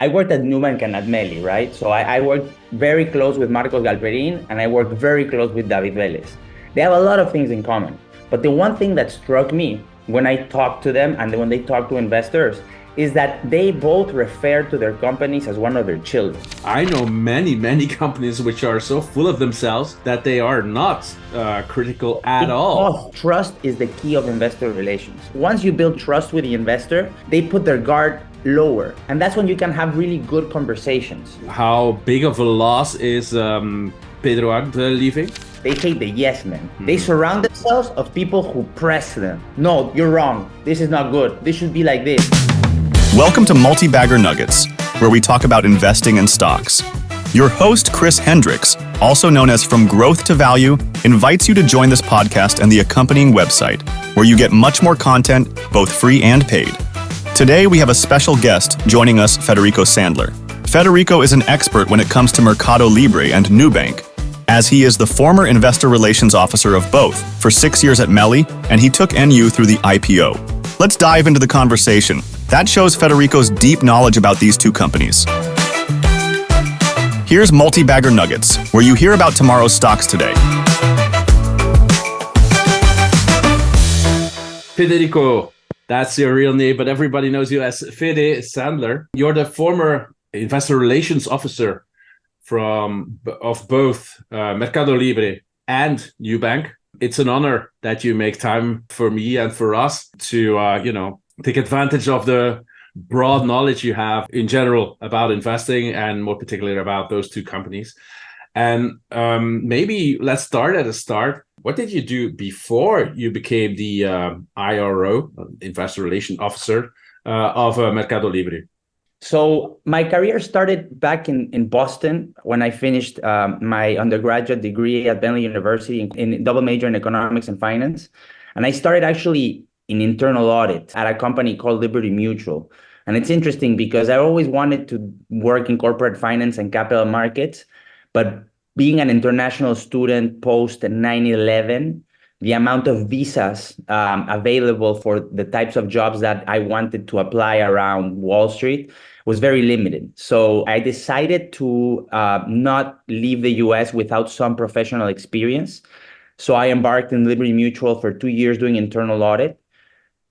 I worked at Nubank and at MELI, right? So I worked very close with Marcos Galperin, and I worked very close with David Vélez. They have a lot of things in common. But the one thing that struck me when I talked to them and when they talk to investors is that they both refer to their companies as one of their children. I know many companies which are so full of themselves that they are not critical at all. Trust is the key of investor relations. Once you build trust with the investor, they put their guard lower. And that's when you can have really good conversations. How big of a loss is Pedro Arte leaving? They hate the yes men. They surround themselves of people who press them. No, you're wrong. This is not good. This should be like this. Welcome to Multibagger Nuggets, where we talk about investing in stocks. Your host, Chris Hendricks, also known as From Growth to Value, invites you to join this podcast and the accompanying website, where you get much more content, both free and paid. Today, we have a special guest joining us, Federico Sandler. Federico is an expert when it comes to Mercado Libre and Nubank, as he is the former investor relations officer of both for 6 years at MELI, and he took NU through the IPO. Let's dive into the conversation. That shows Federico's deep knowledge about these two companies. Here's Multibagger Nuggets, where you hear about tomorrow's stocks today. Federico, that's your real name, but everybody knows you as Fede Sandler. You're the former investor relations officer of both Mercado Libre and Nubank. It's an honor that you make time for me and for us to, take advantage of the broad knowledge you have in general about investing and more particularly about those two companies. And maybe let's start at the start. What did you do before you became the IRO, Investor Relations Officer of Mercado Libre? So my career started back in Boston when I finished my undergraduate degree at Bentley University in double major in economics and finance. And I started actually in internal audit at a company called Liberty Mutual. And it's interesting because I always wanted to work in corporate finance and capital markets, but being an international student post 9/11, the amount of visas available for the types of jobs that I wanted to apply around Wall Street was very limited. So I decided to not leave the US without some professional experience. So I embarked in Liberty Mutual for 2 years doing internal audit.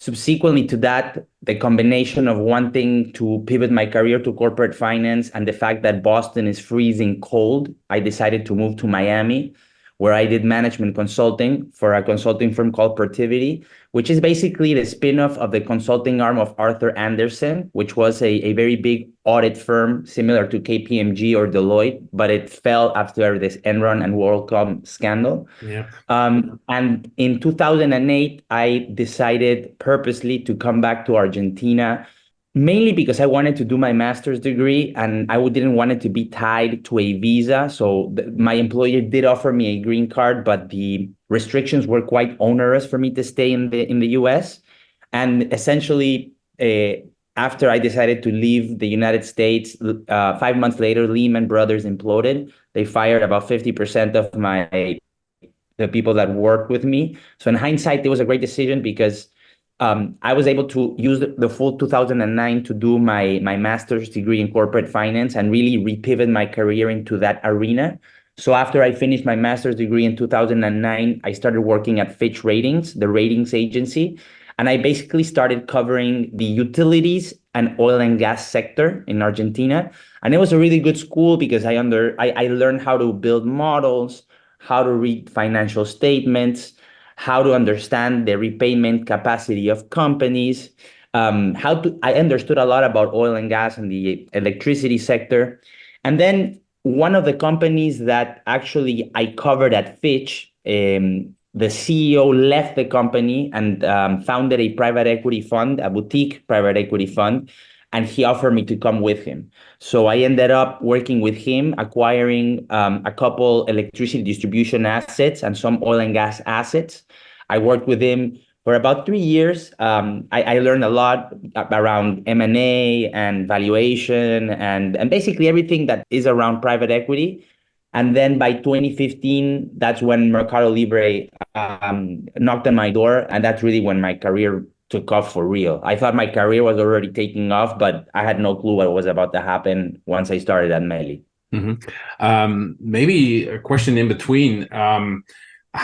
Subsequently to that, the combination of wanting to pivot my career to corporate finance and the fact that Boston is freezing cold, I decided to move to Miami, where I did management consulting for a consulting firm called Protiviti, which is basically the spin-off of the consulting arm of Arthur Andersen, which was a very big audit firm similar to KPMG or Deloitte, but it fell after this Enron and WorldCom scandal. Yeah. And in 2008, I decided purposely to come back to Argentina, mainly because I wanted to do my master's degree and I didn't want it to be tied to a visa. So my employer did offer me a green card, but the restrictions were quite onerous for me to stay in the US. And essentially, after I decided to leave the United States, 5 months later, Lehman Brothers imploded. They fired about 50% of the people that worked with me. So in hindsight, it was a great decision because I was able to use the full 2009 to do my master's degree in corporate finance and really repivot my career into that arena. So after I finished my master's degree in 2009, I started working at Fitch Ratings, the ratings agency. And I basically started covering the utilities and oil and gas sector in Argentina. And it was a really good school because I learned how to build models, how to read financial statements, how to understand the repayment capacity of companies. I understood a lot about oil and gas and the electricity sector. And then one of the companies that actually I covered at Fitch, the CEO left the company and founded a private equity fund, a boutique private equity fund, and he offered me to come with him. So I ended up working with him, acquiring a couple electricity distribution assets and some oil and gas assets. I worked with him for about 3 years. I learned a lot around M&A and valuation and basically everything that is around private equity. And then by 2015, that's when Mercado Libre knocked on my door. And that's really when my career took off for real. I thought my career was already taking off, but I had no clue what was about to happen once I started at MELI. Maybe a question in between.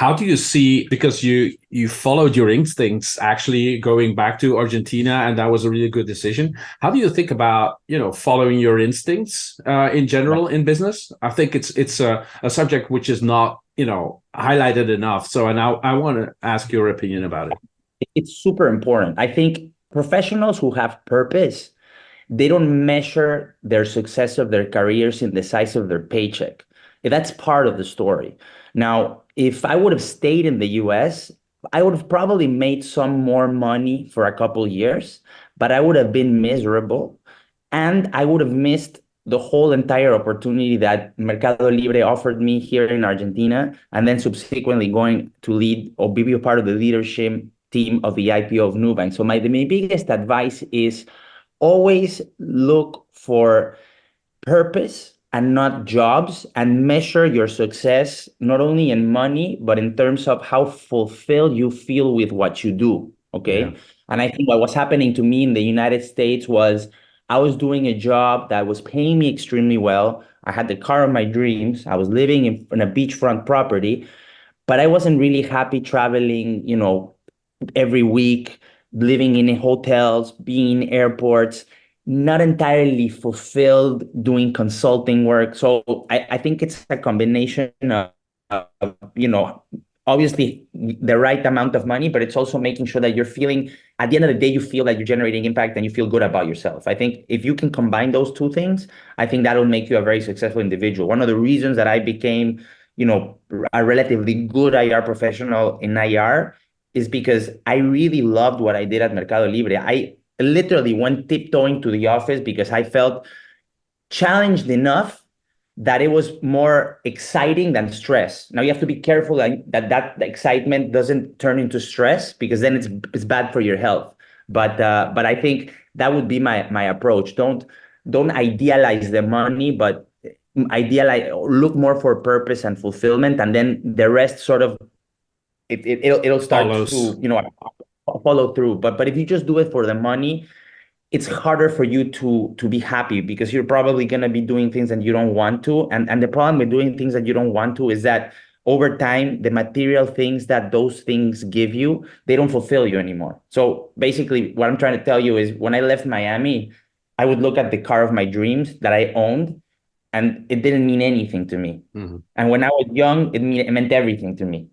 How do you see, because you followed your instincts actually going back to Argentina, and that was a really good decision. How do you think about, following your instincts in general in business? I think it's a subject which is not, highlighted enough. So now I want to ask your opinion about it. It's super important. I think professionals who have purpose, they don't measure their success of their careers in the size of their paycheck. That's part of the story. Now, if I would have stayed in the US, I would have probably made some more money for a couple years, but I would have been miserable, and I would have missed the whole entire opportunity that Mercado Libre offered me here in Argentina, and then subsequently going to lead or be a part of the leadership team of the IPO of Nubank. So my biggest advice is always look for purpose and not jobs, and measure your success not only in money, but in terms of how fulfilled you feel with what you do. Okay. Yeah. And I think what was happening to me in the United States was I was doing a job that was paying me extremely well. I had the car of my dreams. I was living in a beachfront property, but I wasn't really happy traveling, every week, living in hotels, being in airports, not entirely fulfilled doing consulting work. So I think it's a combination of, obviously the right amount of money, but it's also making sure that you're feeling, at the end of the day, you feel that you're generating impact and you feel good about yourself. I think if you can combine those two things, I think that'll make you a very successful individual. One of the reasons that I became, a relatively good IR professional in IR is because I really loved what I did at Mercado Libre. I literally went tiptoeing to the office because I felt challenged enough that it was more exciting than stress. Now you have to be careful that excitement doesn't turn into stress, because then it's bad for your health. But I think that would be my approach. Don't idealize the money, but look more for purpose and fulfillment, and then the rest sort of it'll start follows. to follow through. But if you just do it for the money, it's harder for you to be happy, because you're probably going to be doing things that you don't want to. And the problem with doing things that you don't want to is that over time, the material things that those things give you, they don't fulfill you anymore. So basically what I'm trying to tell you is, when I left Miami, I would look at the car of my dreams that I owned, and it didn't mean anything to me. Mm-hmm. And when I was young, it meant everything to me.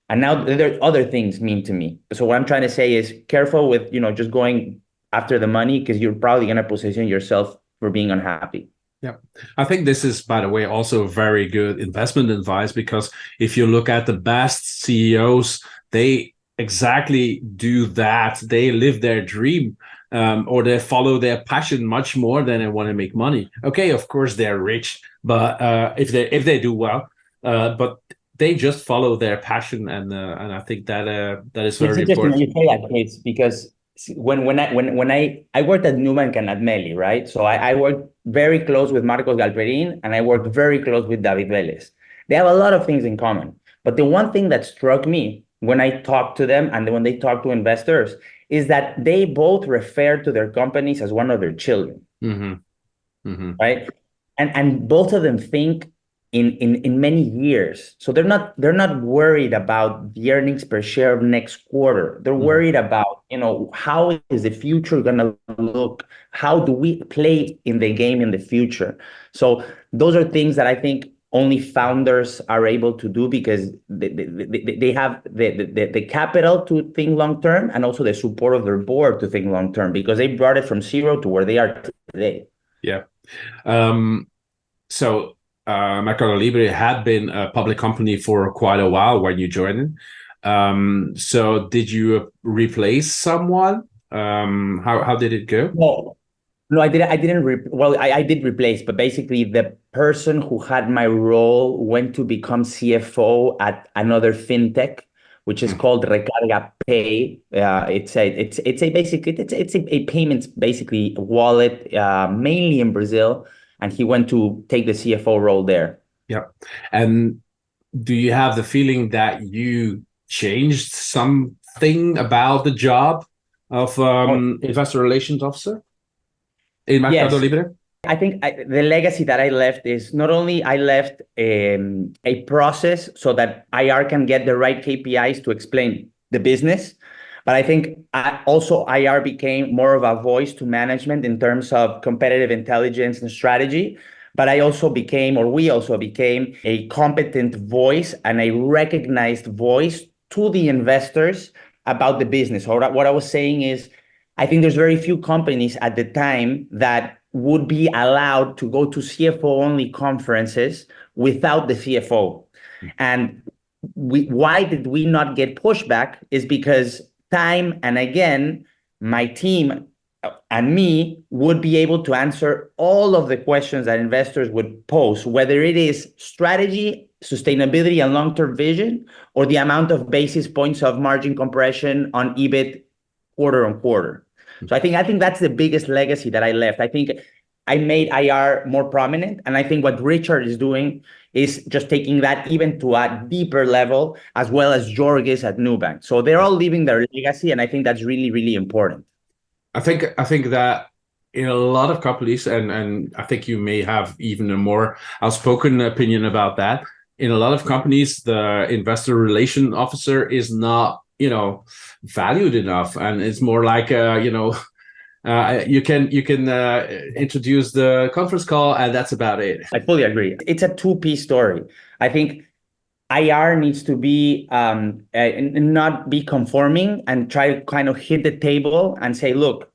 And now there other things mean to me. So what I'm trying to say is, careful with, just going after the money, because you're probably going to position yourself for being unhappy. Yeah. I think this is, by the way, also very good investment advice, because if you look at the best CEOs, they exactly do that. They live their dream, or they follow their passion much more than they want to make money. Okay, of course they're rich, but if they do well, but they just follow their passion, and I think that is very important. It's interesting when you say that, Chris, because when I worked at Nubank and at MELI, right? So I worked very close with Marcos Galperin, and I worked very close with David Vélez. They have a lot of things in common, but the one thing that struck me when I talked to them and when they talk to investors is that they both refer to their companies as one of their children, right? And both of them think in many years. So they're not worried about the earnings per share of next quarter. They're worried about, how is the future going to look? How do we play in the game in the future? So those are things that I think only founders are able to do, because they have the capital to think long term, and also the support of their board to think long term, because they brought it from zero to where they are today. Yeah. So Mercado Libre had been a public company for quite a while when you joined it. So did you replace someone? How did it go? No, I didn't. I did replace, but basically the person who had my role went to become CFO at another fintech, which is called Recarga Pay. It's a payments basically wallet, mainly in Brazil, and he went to take the CFO role there. Yeah, and do you have the feeling that you changed something about the job of Oh, investor relations officer in Mercado yes. Libre? I think the legacy that I left is not only I left a process so that IR can get the right KPIs to explain the business, but I think also IR became more of a voice to management in terms of competitive intelligence and strategy. But I also became, or we also became, a competent voice and a recognized voice to the investors about the business. So what I was saying is, I think there's very few companies at the time that would be allowed to go to CFO only conferences without the CFO. And why did we not get pushback is because time and again, my team and me would be able to answer all of the questions that investors would pose, whether it is strategy, sustainability, and long-term vision, or the amount of basis points of margin compression on EBIT quarter on quarter. So I think that's the biggest legacy that I left. I think I made IR more prominent, and I think what Richard is doing is just taking that even to a deeper level, as well as Jorgis at Nubank. So they're all leaving their legacy, and I think that's really, really important. I think that in a lot of companies, and I think you may have even a more outspoken opinion about that. In a lot of companies, the investor relation officer is not, valued enough, and it's more like, you can introduce the conference call, and that's about it. I fully agree. It's a two-piece story. I think IR needs to be not be conforming and try to kind of hit the table and say, look,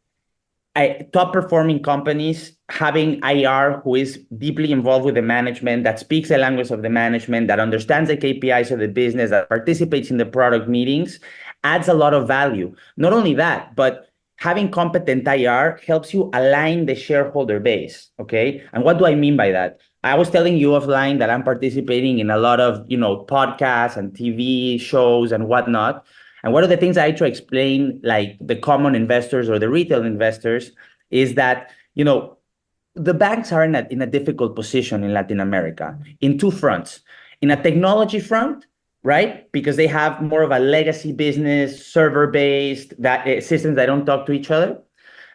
top performing companies having IR who is deeply involved with the management, that speaks the language of the management, that understands the KPIs of the business, that participates in the product meetings, adds a lot of value. Not only that, but having competent IR helps you align the shareholder base. Okay. And what do I mean by that? I was telling you offline that I'm participating in a lot of, podcasts and TV shows and whatnot. And one of the things I try to explain, like the common investors or the retail investors, is that, the banks are in a difficult position in Latin America in two fronts. In a technology front, right? Because they have more of a legacy business, server-based, that systems that don't talk to each other.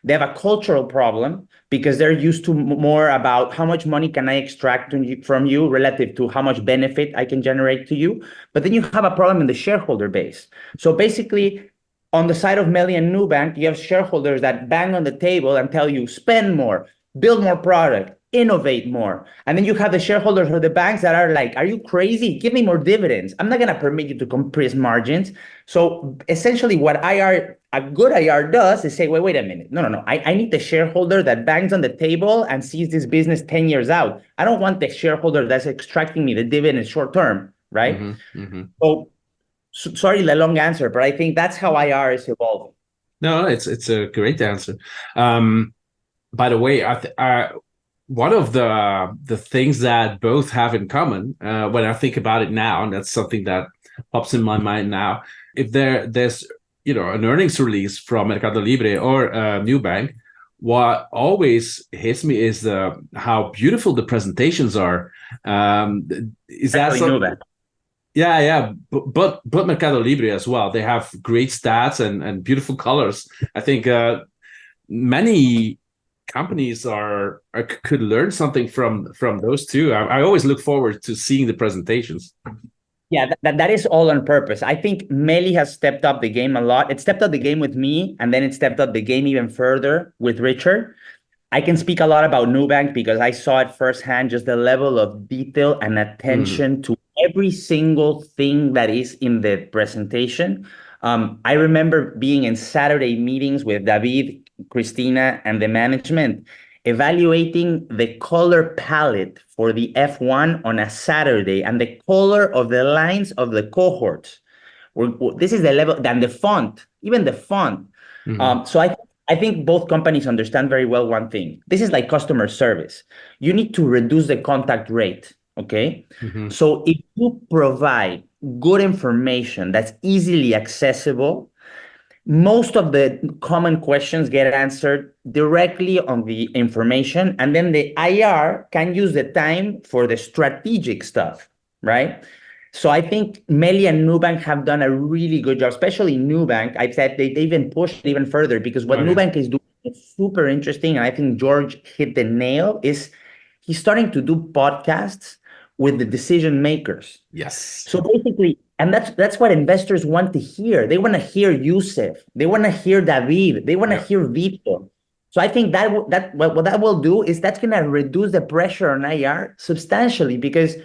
They have a cultural problem because they're used to more about how much money can I extract from you relative to how much benefit I can generate to you. But then you have a problem in the shareholder base. So basically, on the side of MELI and Nubank, you have shareholders that bang on the table and tell you, spend more, build more product, innovate more. And then you have the shareholders or the banks that are like, are you crazy? Give me more dividends. I'm not going to permit you to compress margins. So essentially what a good IR does is say, wait a minute. No. I need the shareholder that bangs on the table and sees this business 10 years out. I don't want the shareholder that's extracting me the dividend short term, right? So sorry, the long answer, but I think that's how IR is evolving. No, it's a great answer. By the way, one of the things that both have in common, when I think about it now, and that's something that pops in my mind now, if there's an earnings release from Mercado Libre or Nubank, what always hits me is how beautiful the presentations are. Is that something? Yeah, but Mercado Libre as well. They have great stats and beautiful colors. I think many companies could learn something from those two. I always look forward to seeing the presentations. Yeah, that is all on purpose. I think MELI has stepped up the game a lot. It stepped up the game with me, and then it stepped up the game even further with Richard. I can speak a lot about Nubank because I saw it firsthand, just the level of detail and attention to every single thing that is in the presentation. I remember being in Saturday meetings with David, Christina, and the management, evaluating the color palette for the F1 on a Saturday and the color of the lines of the cohorts. This is the level, and the font, even the font. So I think both companies understand very well one thing. This is like customer service. You need to reduce the contact rate, okay? So if you provide good information that's easily accessible, most of the common questions get answered directly on the information, and then the IR can use the time for the strategic stuff, right? So I think Meli and Nubank have done a really good job, especially Nubank. I said they even pushed it even further because what Nubank is doing is super interesting. And I think George hit the nail is he's starting to do podcasts with the decision makers. Yes. So basically, and that's what investors want to hear. They want to hear Yusef. They want to hear David. They want to hear Vito. So I think what that will do is that's going to reduce the pressure on IR substantially because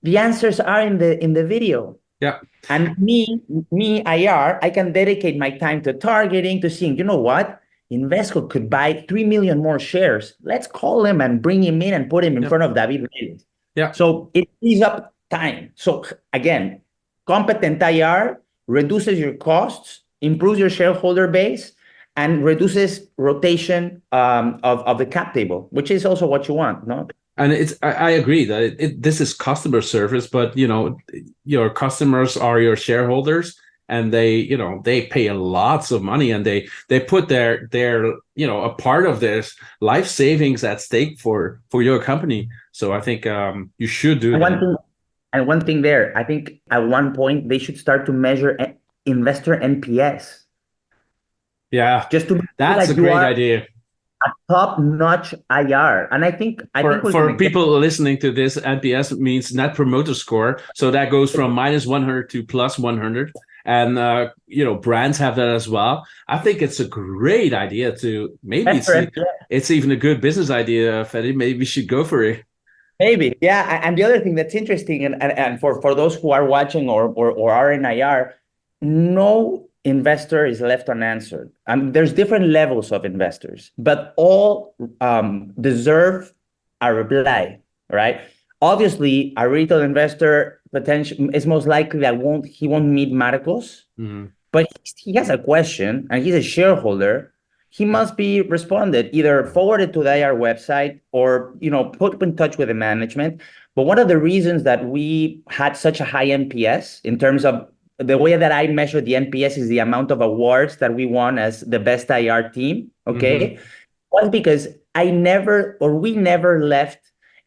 the answers are in the video. Yeah. And me, IR, I can dedicate my time to targeting, to seeing, you know what? Invesco could buy 3 million more shares. Let's call him and bring him in and put him in front of David Reyes. Yeah. So it frees up time. So again, competent IR reduces your costs, improves your shareholder base, and reduces rotation of the cap table, which is also what you want, no? And I agree that this is customer service, but your customers are your shareholders, and they pay lots of money, and they put their a part of their life savings at stake for your company. So I think you should do that. One thing there, I think at one point they should start to measure investor NPS. Yeah, just to that's a great idea. A top-notch IR, and I think for people listening to this, NPS means Net Promoter Score, so that goes from -100 to +100, and brands have that as well. I think it's a great idea to maybe it's even a good business idea, Fede. Maybe we should go for it. Maybe, yeah. And the other thing that's interesting, and for those who are watching or are in IR, no investor is left unanswered. There's different levels of investors, but all deserve a reply, right? Obviously, a retail investor is most likely that he won't meet Marcos, but he has a question and he's a shareholder. He must be responded, either forwarded to the IR website or put in touch with the management. But one of the reasons that we had such a high NPS in terms of the way that I measure the NPS is the amount of awards that we won as the best IR team, okay? Was because we never left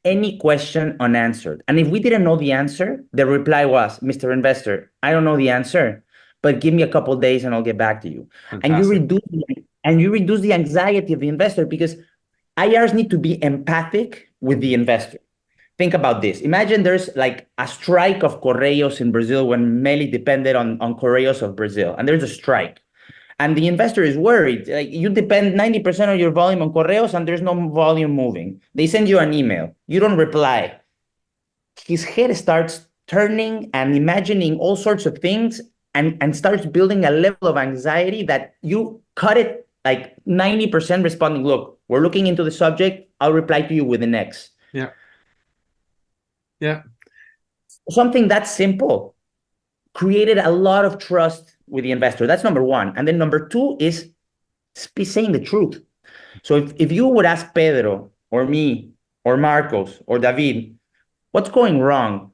any question unanswered. And if we didn't know the answer, the reply was, Mr. Investor, I don't know the answer, but give me a couple of days and I'll get back to you. Fantastic. And you reduce the anxiety of the investor because IRs need to be empathic with the investor. Think about this. Imagine there's like a strike of Correios in Brazil when Meli depended on Correios of Brazil, and there's a strike. And the investor is worried. Like, you depend 90% of your volume on Correios and there's no volume moving. They send you an email. You don't reply. His head starts turning and imagining all sorts of things and starts building a level of anxiety that you cut it like 90% responding, look, we're looking into the subject. I'll reply to you within X. Yeah. Yeah. Something that simple created a lot of trust with the investor. That's number one. And then number two is saying the truth. So if you would ask Pedro or me or Marcos or David, what's going wrong?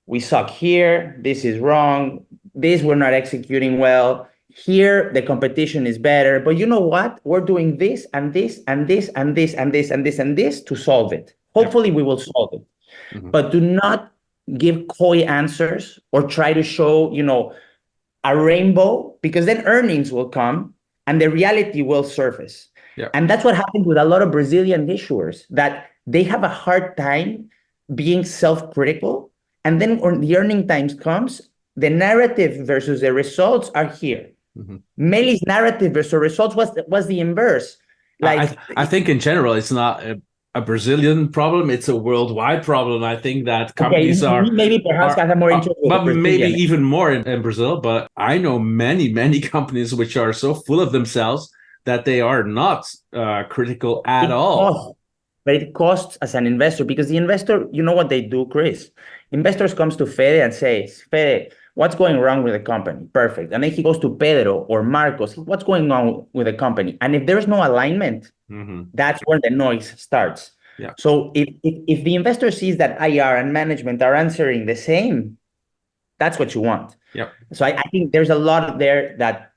We suck here. This is wrong. This we're not executing well. Here the competition is better. But you know what? We're doing this and this and this and this and this and this and this to solve it. Hopefully we will solve it. But do not give coy answers or try to show, a rainbow, because then earnings will come and the reality will surface. Yeah. And that's what happened with a lot of Brazilian issuers, that they have a hard time being self-critical. And then when the earning times comes, the narrative versus the results are here. Meli's narrative versus results was the inverse. Like I think in general, it's not a Brazilian problem, it's a worldwide problem. I think that companies maybe perhaps have more interest, but maybe even more in Brazil. But I know many companies which are so full of themselves that they are not critical at all. But it costs as an investor, because the investor, you know what they do, Chris? Investors comes to Fede and says, Fede, what's going wrong with the company? Perfect. And then he goes to Pedro or Marcos, what's going on with the company? And if there's no alignment, that's where the noise starts. Yeah. So if the investor sees that IR and management are answering the same, that's what you want. Yeah. So I think there's a lot there that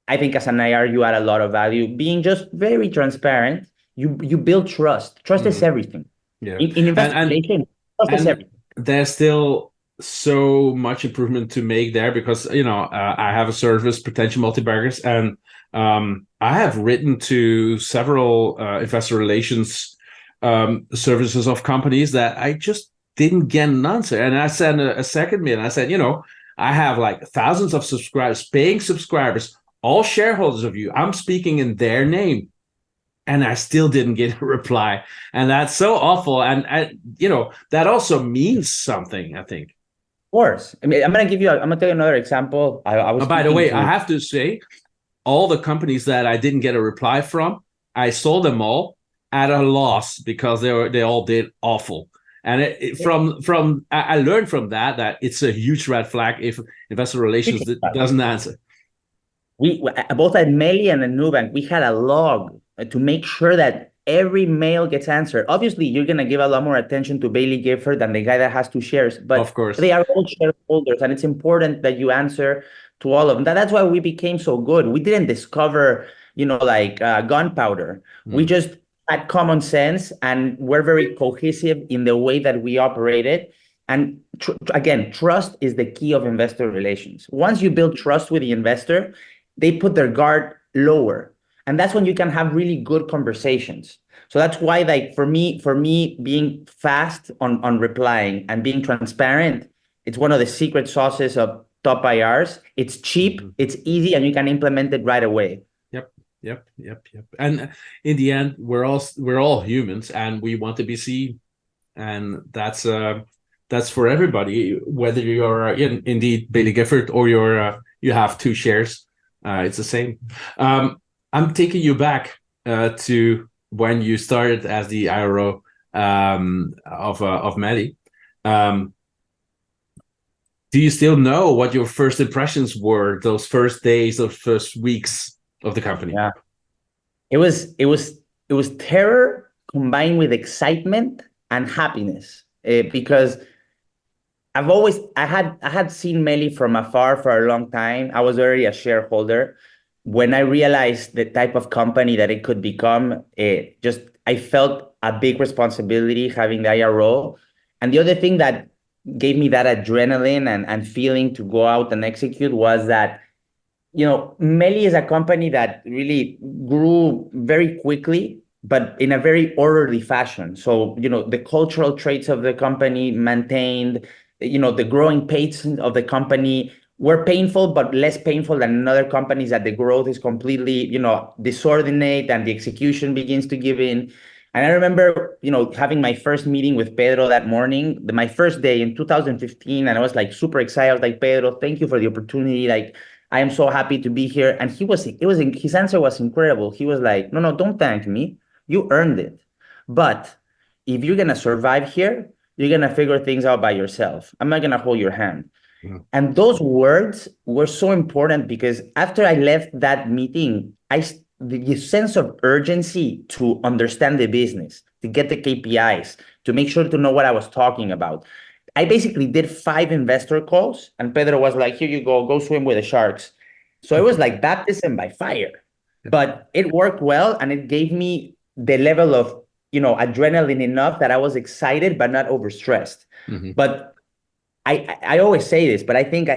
I think as an IR, you add a lot of value. Being just very transparent, you build trust. Trust is everything. Yeah. In investor relation, trust is everything. There's still so much improvement to make there because I have a service, potential multibaggers, and I have written to several investor relations services of companies that I just didn't get an answer. And I sent a second mail and I said, I have like thousands of subscribers, paying subscribers, all shareholders of you. I'm speaking in their name. And I still didn't get a reply. And that's so awful. And, that also means something, I think. Of course. I mean, I'm going to tell you another example. I was by the way, I have to say, all the companies that I didn't get a reply from, I sold them all at a loss because they all did awful. And I learned from that it's a huge red flag if investor relations doesn't answer. We both at MELI and at Nubank, we had a log to make sure that every mail gets answered. Obviously, you're going to give a lot more attention to Bailey Gifford than the guy that has 2 shares, but of course, they are all shareholders, and it's important that you answer to all of them. That's why we became so good. We didn't discover, gunpowder. We just had common sense, and we're very cohesive in the way that we operated. And again, trust is the key of investor relations. Once you build trust with the investor, they put their guard lower. And that's when you can have really good conversations. So that's why, like, for me, being fast on replying and being transparent, it's one of the secret sauces of top IRs. It's cheap, it's easy, and you can implement it right away. Yep. And in the end, we're all humans, and we want to be seen, and that's for everybody. Whether you're indeed Bailey Gifford or you have 2 shares, it's the same. I'm taking you back to when you started as the IRO of MELI. Do you still know what your first impressions were? Those first days, those first weeks of the company? Yeah, it was terror combined with excitement and happiness, because I had seen MELI from afar for a long time. I was already a shareholder. When I realized the type of company that it could become, I felt a big responsibility having the IRO. And the other thing that gave me that adrenaline and feeling to go out and execute was that, MELI is a company that really grew very quickly, but in a very orderly fashion. So, the cultural traits of the company maintained, the growing pace of the company were painful, but less painful than in other companies that the growth is completely, disordinate and the execution begins to give in. And I remember, having my first meeting with Pedro that morning, my first day in 2015, and I was like super excited. I was like, Pedro, thank you for the opportunity. Like, I am so happy to be here. And his answer was incredible. He was like, no, don't thank me. You earned it. But if you're going to survive here, you're going to figure things out by yourself. I'm not going to hold your hand. And those words were so important because after I left that meeting, the sense of urgency to understand the business, to get the KPIs, to make sure to know what I was talking about. I basically did 5 investor calls, and Pedro was like, here you go swim with the sharks. So it was like baptism by fire, but it worked well, and it gave me the level of, adrenaline enough that I was excited, but not overstressed. But I always say this, but I think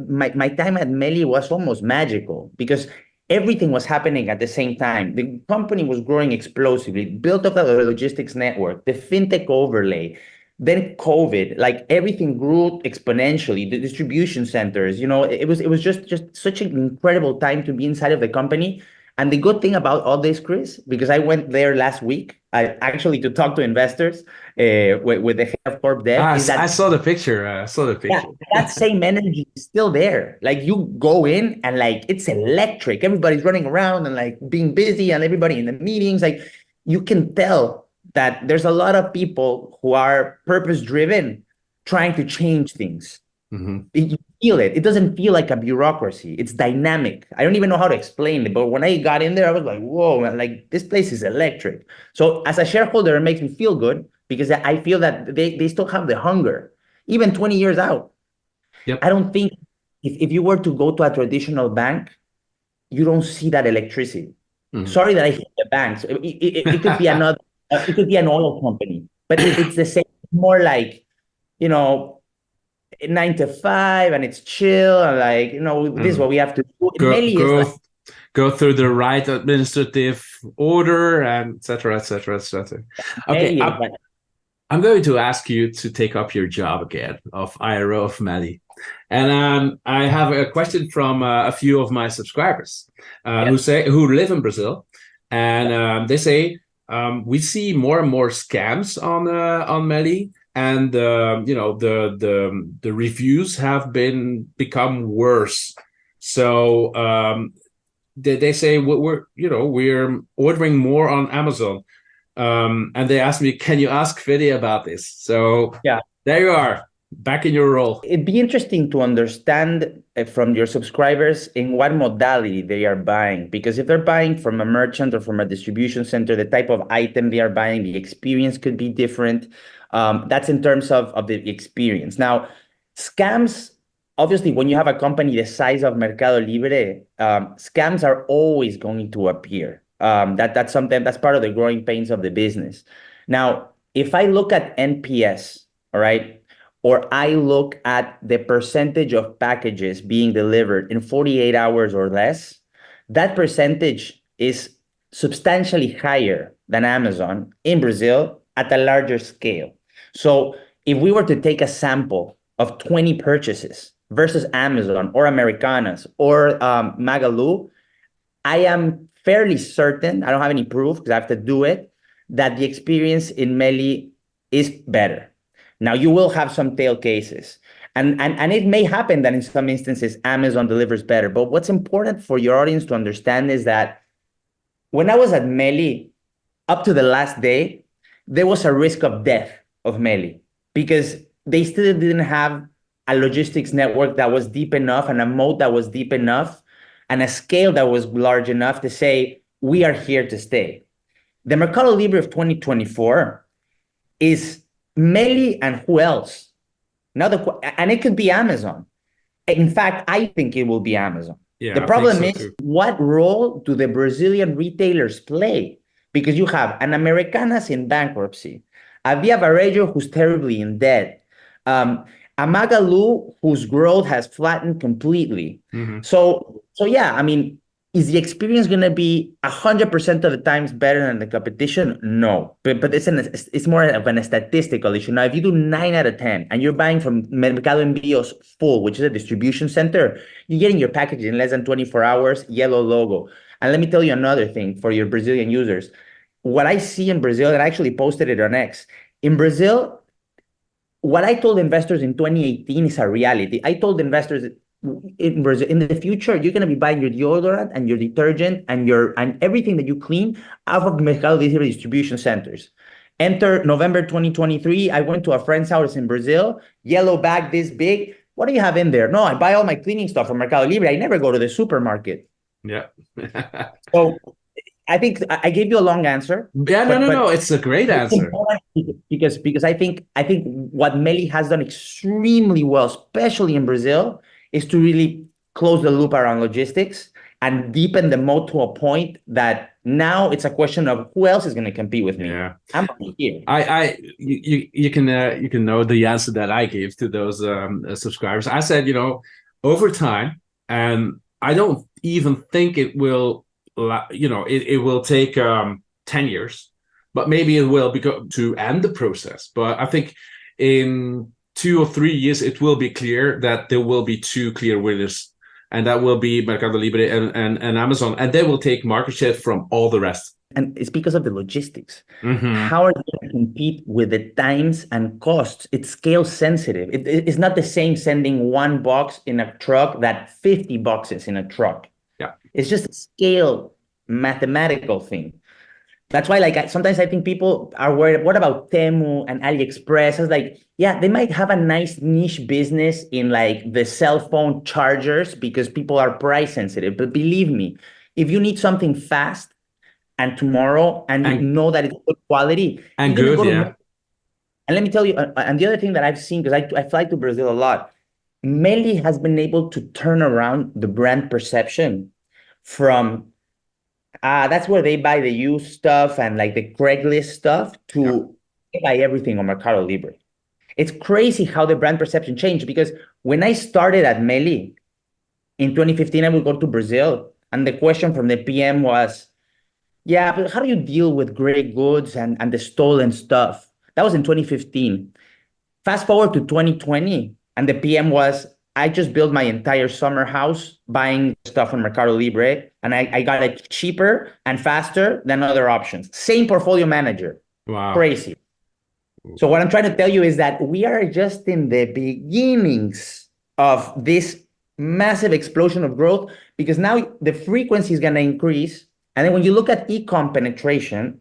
my time at MELI was almost magical because everything was happening at the same time. The company was growing explosively, built up the logistics network, the fintech overlay, then COVID, like everything grew exponentially, the distribution centers, it was just such an incredible time to be inside of the company. And the good thing about all this, Chris, because I went there last week, actually to talk to investors with the head of corp dev. I saw the picture. Yeah, that same energy is still there. Like you go in and like it's electric. Everybody's running around and like being busy, and everybody in the meetings. Like you can tell that there's a lot of people who are purpose driven, trying to change things. You feel it. It doesn't feel like a bureaucracy. It's dynamic. I don't even know how to explain it, but when I got in there, I was like, whoa, man, like this place is electric. So as a shareholder, it makes me feel good because I feel that they still have the hunger, even 20 years out. Yep. I don't think if you were to go to a traditional bank, you don't see that electricity. Sorry that I hate the banks. It could be another, it could be an oil company, but it's the same, more like, 9 to 5 and it's chill and like, this is what we have to do. MELI is like, go through the right administrative order and et cetera, et cetera, et cetera. Okay, MELI is like, I'm going to ask you to take up your job again of IRO of MELI. And I have a question from a few of my subscribers who live in Brazil, and they say we see more and more scams on MELI, and the reviews have become worse. So they say we're ordering more on Amazon. And they asked me, can you ask Fede about this? So yeah, there you are, back in your role. It'd be interesting to understand from your subscribers in what modality they are buying. Because if they're buying from a merchant or from a distribution center, the type of item they are buying, the experience could be different. That's in terms of the experience. Now, scams, obviously, when you have a company the size of Mercado Libre, scams are always going to appear. That's something that's part of the growing pains of the business. Now, if I look at NPS, all right, or I look at the percentage of packages being delivered in 48 hours or less, that percentage is substantially higher than Amazon in Brazil at a larger scale. So if we were to take a sample of 20 purchases versus Amazon or Americanas or Magalu, I am fairly certain, I don't have any proof because I have to do it, that the experience in MELI is better. Now, you will have some tail cases. And it may happen that in some instances, Amazon delivers better. But what's important for your audience to understand is that when I was at MELI, up to the last day, there was a risk of death of MELI because they still didn't have a logistics network that was deep enough and a moat that was deep enough and a scale that was large enough to say, we are here to stay. The Mercado Libre of 2024 is MELI and who else? And it could be Amazon. In fact, I think it will be Amazon. Yeah, the problem is, what role do the Brazilian retailers play? Because you have an Americanas in bankruptcy, a Via Varejo who's terribly in debt, a Magalu whose growth has flattened completely. Mm-hmm. So yeah, I mean, is the experience going to be 100% of the times better than the competition? No, but it's more of a statistical issue. Now, if you do 9 out of 10 and you're buying from Mercado Envíos Full, which is a distribution center, you're getting your package in less than 24 hours, yellow logo. And let me tell you another thing for your Brazilian users. What I see in Brazil, and I actually posted it on X, in Brazil, what I told investors in 2018 is a reality. I told investors in Brazil, in the future, you're going to be buying your deodorant and your detergent and everything that you clean out of Mercado Libre distribution centers. Enter November 2023. I went to a friend's house in Brazil, yellow bag this big. What do you have in there? No, I buy all my cleaning stuff from Mercado Libre. I never go to the supermarket. Yeah. So I think I gave you a long answer. Yeah, no. It's a great answer. Because I think what MELI has done extremely well, especially in Brazil, is to really close the loop around logistics and deepen the moat to a point that now it's a question of who else is going to compete with me. Yeah. I'm here. You can know the answer that I gave to those subscribers. I said, over time, and I don't even think it will, it will take 10 years, but maybe it will to end the process. But I think in 2 or 3 years, it will be clear that there will be 2 clear winners, and that will be Mercado Libre and Amazon, and they will take market share from all the rest. And it's because of the logistics. Mm-hmm. How are they going to compete with the times and costs? It's scale sensitive. It's not the same sending 1 box in a truck that 50 boxes in a truck. Yeah, it's just a scale mathematical thing. That's why, sometimes I think people are worried, what about Temu and AliExpress? I was like, yeah, they might have a nice niche business in the cell phone chargers because people are price sensitive. But believe me, if you need something fast and tomorrow and you know that it's good quality. And good, yeah. And let me tell you, and the other thing that I've seen, because I fly to Brazil a lot, MELI has been able to turn around the brand perception from that's where they buy the used stuff and the Craigslist stuff to they buy everything on Mercado Libre. It's crazy how the brand perception changed, because when I started at MELI in 2015, I would go to Brazil, and the question from the PM was, yeah, but how do you deal with gray goods and the stolen stuff? That was in 2015. Fast forward to 2020, and the PM was, I just built my entire summer house buying stuff on Mercado Libre, and I got it cheaper and faster than other options. Same portfolio manager. Wow. Crazy. So what I'm trying to tell you is that we are just in the beginnings of this massive explosion of growth, because now the frequency is going to increase. And then when you look at e-com penetration,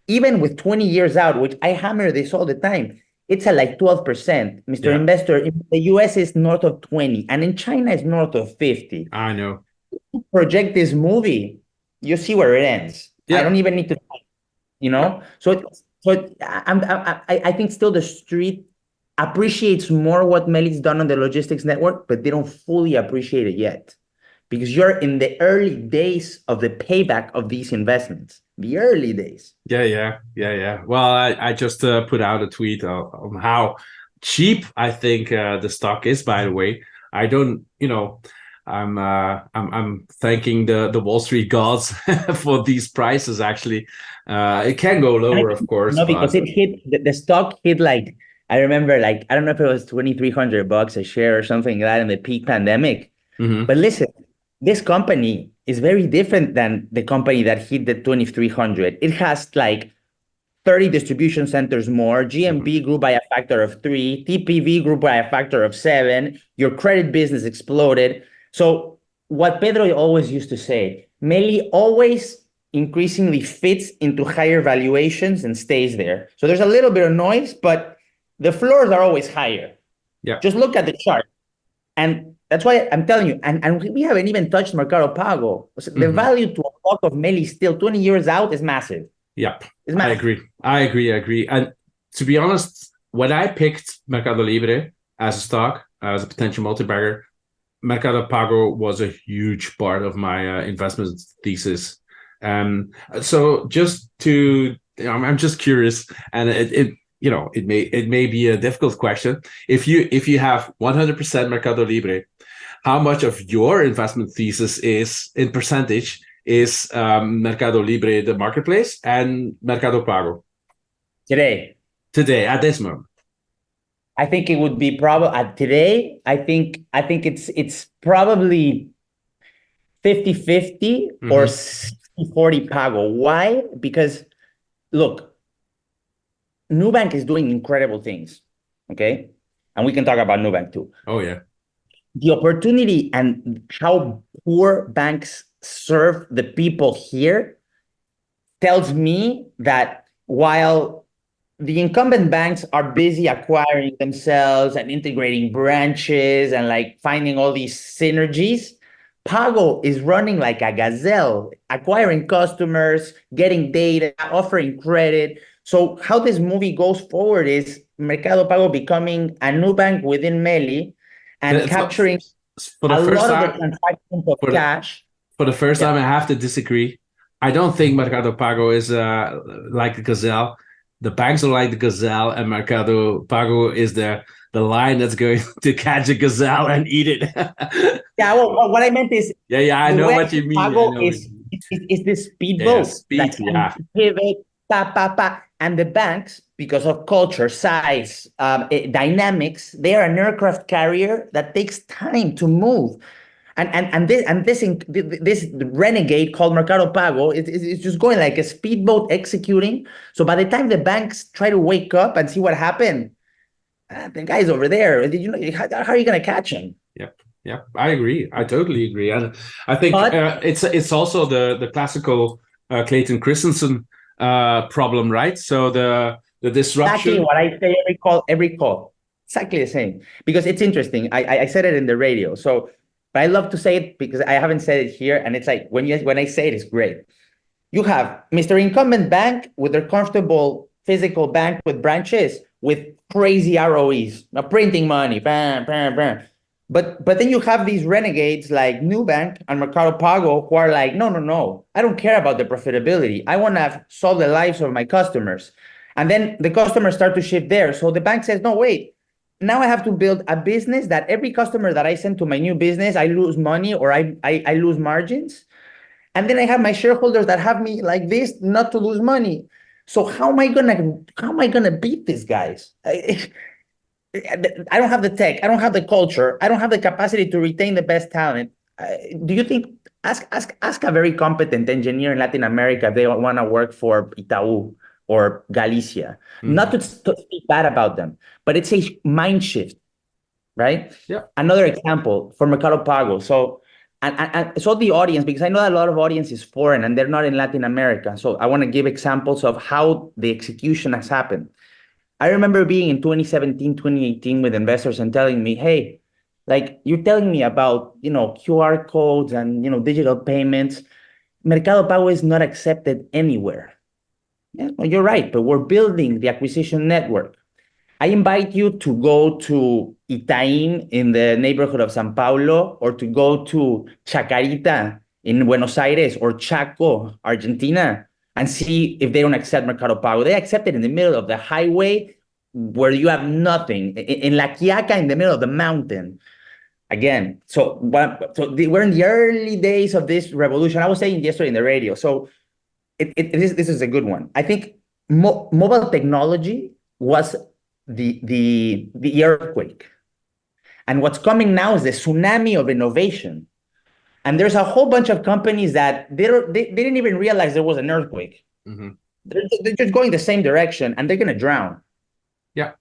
even with 20 years out, which I hammer this all the time, it's at like 12%. Mr. Investor, in the US is north of 20, and in China is north of 50. I know. Project this movie, you see where it ends. Yeah. I don't even need to, So I think still the street appreciates more what MELI's done on the logistics network, but they don't fully appreciate it yet, because you're in the early days of the payback of these investments. The early days. Yeah. Well, I just put out a tweet on how cheap I think the stock is. By the way, I don't, I'm thanking the Wall Street gods for these prices. Actually, it can go lower, of course. No, because it hit the stock hit like, I remember, like, I don't know if it was $2,300 a share or something like that in the peak pandemic. Mm-hmm. But listen, this company is very different than the company that hit the 2,300. It has like 30 distribution centers more. GMV grew by a factor of 3. TPV grew by a factor of 7. Your credit business exploded. So what Pedro always used to say, MELI always increasingly fits into higher valuations and stays there. So there's a little bit of noise, but the floors are always higher. Yeah. Just look at the chart. And that's why I'm telling you, and we haven't even touched Mercado Pago. The value to a stock of MELI still 20 years out is massive. Yep, I agree. And to be honest, when I picked Mercado Libre as a stock, as a potential multi-bagger, Mercado Pago was a huge part of my investment thesis. So just to, I'm just curious, and it may be a difficult question. If you have 100% Mercado Libre, how much of your investment thesis is, in percentage, is Mercado Libre, the marketplace, and Mercado Pago? Today, at this moment. I think it would be probably today. I think it's probably 50-50 or 60-40 Pago. Why? Because look, Nubank is doing incredible things. Okay, and we can talk about Nubank too. Oh yeah. The opportunity and how poor banks serve the people here tells me that while the incumbent banks are busy acquiring themselves and integrating branches and like finding all these synergies, Pago is running like a gazelle, acquiring customers, getting data, offering credit. So how this movie goes forward is Mercado Pago becoming a new bank within MELI and capturing a lot of the transactions of cash. For the first time, I have to disagree. I don't think Mercado Pago is like a gazelle. The banks are like the gazelle, and Mercado Pago is the lion that's going to catch a gazelle and eat it. Yeah, well, what I meant is... Yeah, I know what you mean. Pago is this speedboat that can pivot, and the banks, because of culture, size, dynamics, they are an aircraft carrier that takes time to move. And this renegade called Mercado Pago is just going like a speedboat executing. So by the time the banks try to wake up and see what happened, the guy's over there. How are you going to catch him? Yeah, I agree. I totally agree. And I think it's also the classical Clayton Christensen problem, right? So the disruption. Exactly what I say every call. Exactly the same. Because it's interesting. I said it in the radio. But I love to say it because I haven't said it here. And it's like, when I say it, it's great. You have Mr. Incumbent Bank with their comfortable physical bank with branches with crazy ROEs, printing money, bam, bam, bam. But then you have these renegades like Nubank and Mercado Pago who are like, no, I don't care about the profitability. I want to solve the lives of my customers. And then the customers start to shift there. So the bank says, no, wait, now I have to build a business that every customer that I send to my new business, I lose money or I lose margins. And then I have my shareholders that have me like this, not to lose money. So how am I gonna beat these guys? I don't have the tech, I don't have the culture, I don't have the capacity to retain the best talent. Do you think ask a very competent engineer in Latin America if they want to work for Itaú or Galicia? Not to speak bad about them, but it's a mind shift, right? Yeah. Another example for Mercado Pago. So and so the audience, because I know that a lot of audience is foreign and they're not in Latin America. So I want to give examples of how the execution has happened. I remember being in 2017, 2018 with investors and telling me, hey, like you're telling me about, QR codes and, digital payments. Mercado Pago is not accepted anywhere. Yeah, well, you're right, but we're building the acquisition network. I invite you to go to Itaim in the neighborhood of São Paulo, or to go to Chacarita in Buenos Aires, or Chaco, Argentina, and see if they don't accept Mercado Pago. They accept it in the middle of the highway where you have nothing, in La Quiaca, in the middle of the mountain. Again, we're in the early days of this revolution. I was saying yesterday in the radio. So this is a good one. I think mobile technology was the earthquake. And what's coming now is the tsunami of innovation. And there's a whole bunch of companies that they didn't even realize there was an earthquake. They're just going the same direction and they're going to drown. Yeah.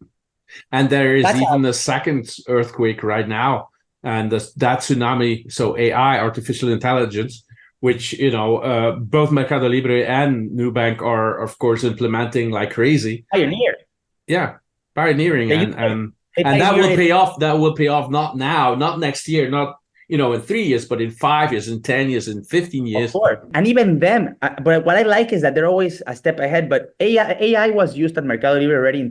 And there is even a second earthquake right now. And that tsunami, so AI, artificial intelligence, which, both Mercado Libre and Nubank are, of course, implementing like crazy. Pioneer. Yeah, pioneering. And that will pay off. That will pay off not now, not next year, not in 3 years, but in 5 years, in 10 years, in 15 years. Of course. And even them, but what I like is that they're always a step ahead. But AI was used at Mercado Libre already in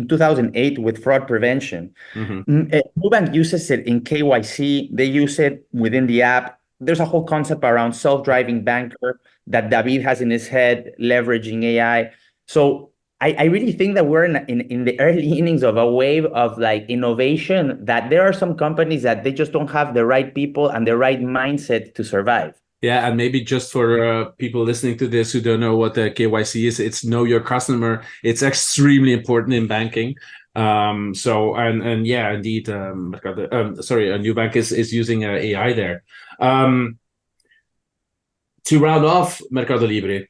2008 with fraud prevention. Nubank uses it in KYC. They use it within the app. There's a whole concept around self-driving banker that David has in his head, leveraging AI. So I really think that we're in the early innings of a wave of like innovation, that there are some companies that they just don't have the right people and the right mindset to survive. Yeah, and maybe just for people listening to this who don't know what the KYC is, it's know your customer. It's extremely important in banking. Yeah, indeed, Nubank is using AI there. To round off Mercado Libre,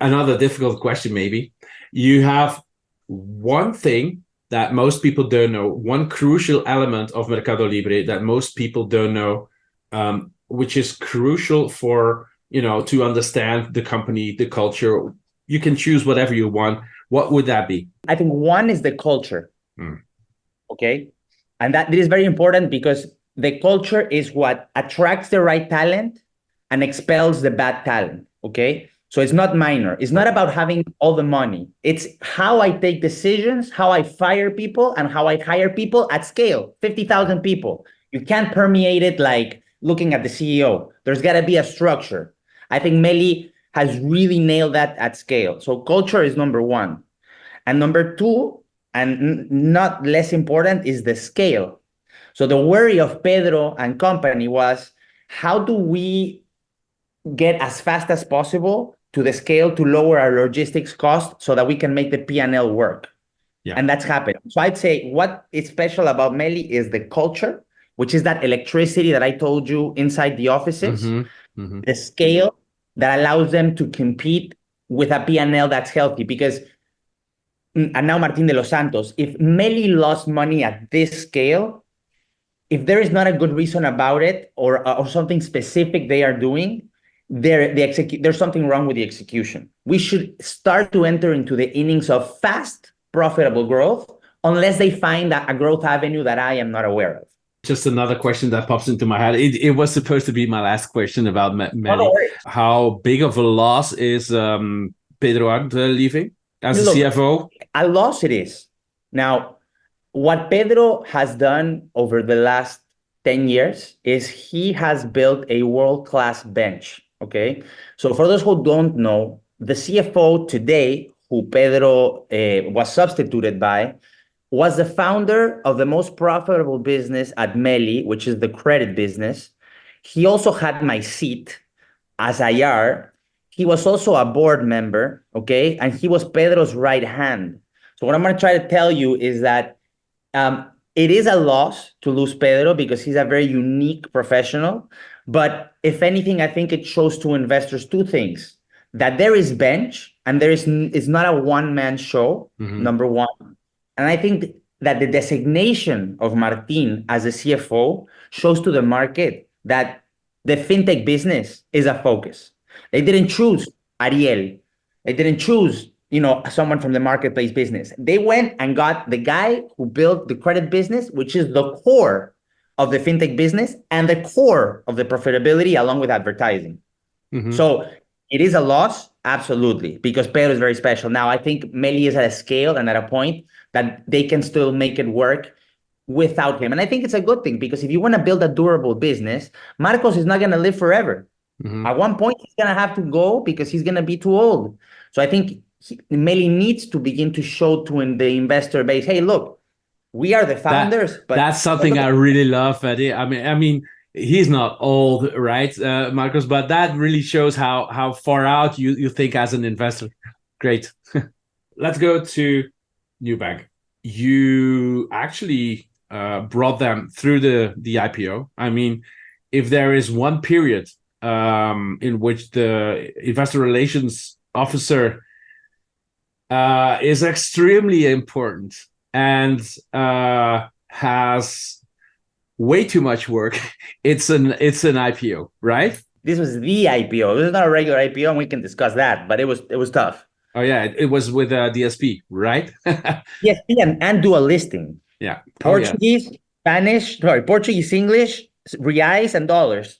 another difficult question maybe. You have one thing that most people don't know, one crucial element of Mercado Libre that most people don't know, which is crucial for, to understand the company, the culture. You can choose whatever you want. What would that be? I think one is the culture. Okay. And that is very important because the culture is what attracts the right talent and expels the bad talent. Okay. So it's not minor. It's not about having all the money. It's how I take decisions, how I fire people, and how I hire people at scale, 50,000 people. You can't permeate it like looking at the CEO. There's got to be a structure. I think MELI has really nailed that at scale. So culture is number one. And number two, and not less important, is the scale. So the worry of Pedro and company was, how do we get as fast as possible to the scale to lower our logistics cost so that we can make the P&L work? Yeah. And that's happened. So I'd say what is special about MELI is the culture, which is that electricity that I told you inside the offices, the scale that allows them to compete with a P&L that's healthy. Because, and now Martin de los Santos, if MELI lost money at this scale, if there is not a good reason about it or something specific they are doing, there's something wrong with the execution. We should start to enter into the innings of fast, profitable growth, unless they find a growth avenue that I am not aware of. Just another question that pops into my head. It was supposed to be my last question about MELI. How big of a loss is Pedro leaving as a CFO? A loss it is. Now, what Pedro has done over the last 10 years is he has built a world-class bench. Okay, so for those who don't know, the CFO today who Pedro was substituted by, was the founder of the most profitable business at MELI, which is the credit business. He also had my seat as IR. He was also a board member, okay? And he was Pedro's right hand. So what I'm going to try to tell you is that it is a loss to lose Pedro because he's a very unique professional. But if anything, I think it shows to investors two things: that there is bench and it's not a one-man show, number one. And I think that the designation of Martin as a CFO shows to the market that the fintech business is a focus. They didn't choose Ariel. They didn't choose, someone from the marketplace business. They went and got the guy who built the credit business, which is the core of the fintech business and the core of the profitability along with advertising. So it is a loss, absolutely, because Pedro is very special. Now, I think MELI is at a scale and at a point that they can still make it work without him. And I think it's a good thing, because if you want to build a durable business, Marcos is not going to live forever. At one point, he's going to have to go because he's going to be too old. So I think MELI needs to begin to show to the investor base, hey, look, we are the founders. But that's something I really love, Fede. I mean, he's not old, right, Marcos? But that really shows how far out you think as an investor. Great. Let's go to Nubank. You actually brought them through the IPO. I mean, if there is one period in which the investor relations officer is extremely important and has way too much work, it's an IPO, right? This was the IPO. This is not a regular IPO, and we can discuss that, but it was tough. Oh yeah, it was with DSP, right? DSP and dual listing. Yeah. Portuguese, Spanish, Portuguese, English, reais, and dollars.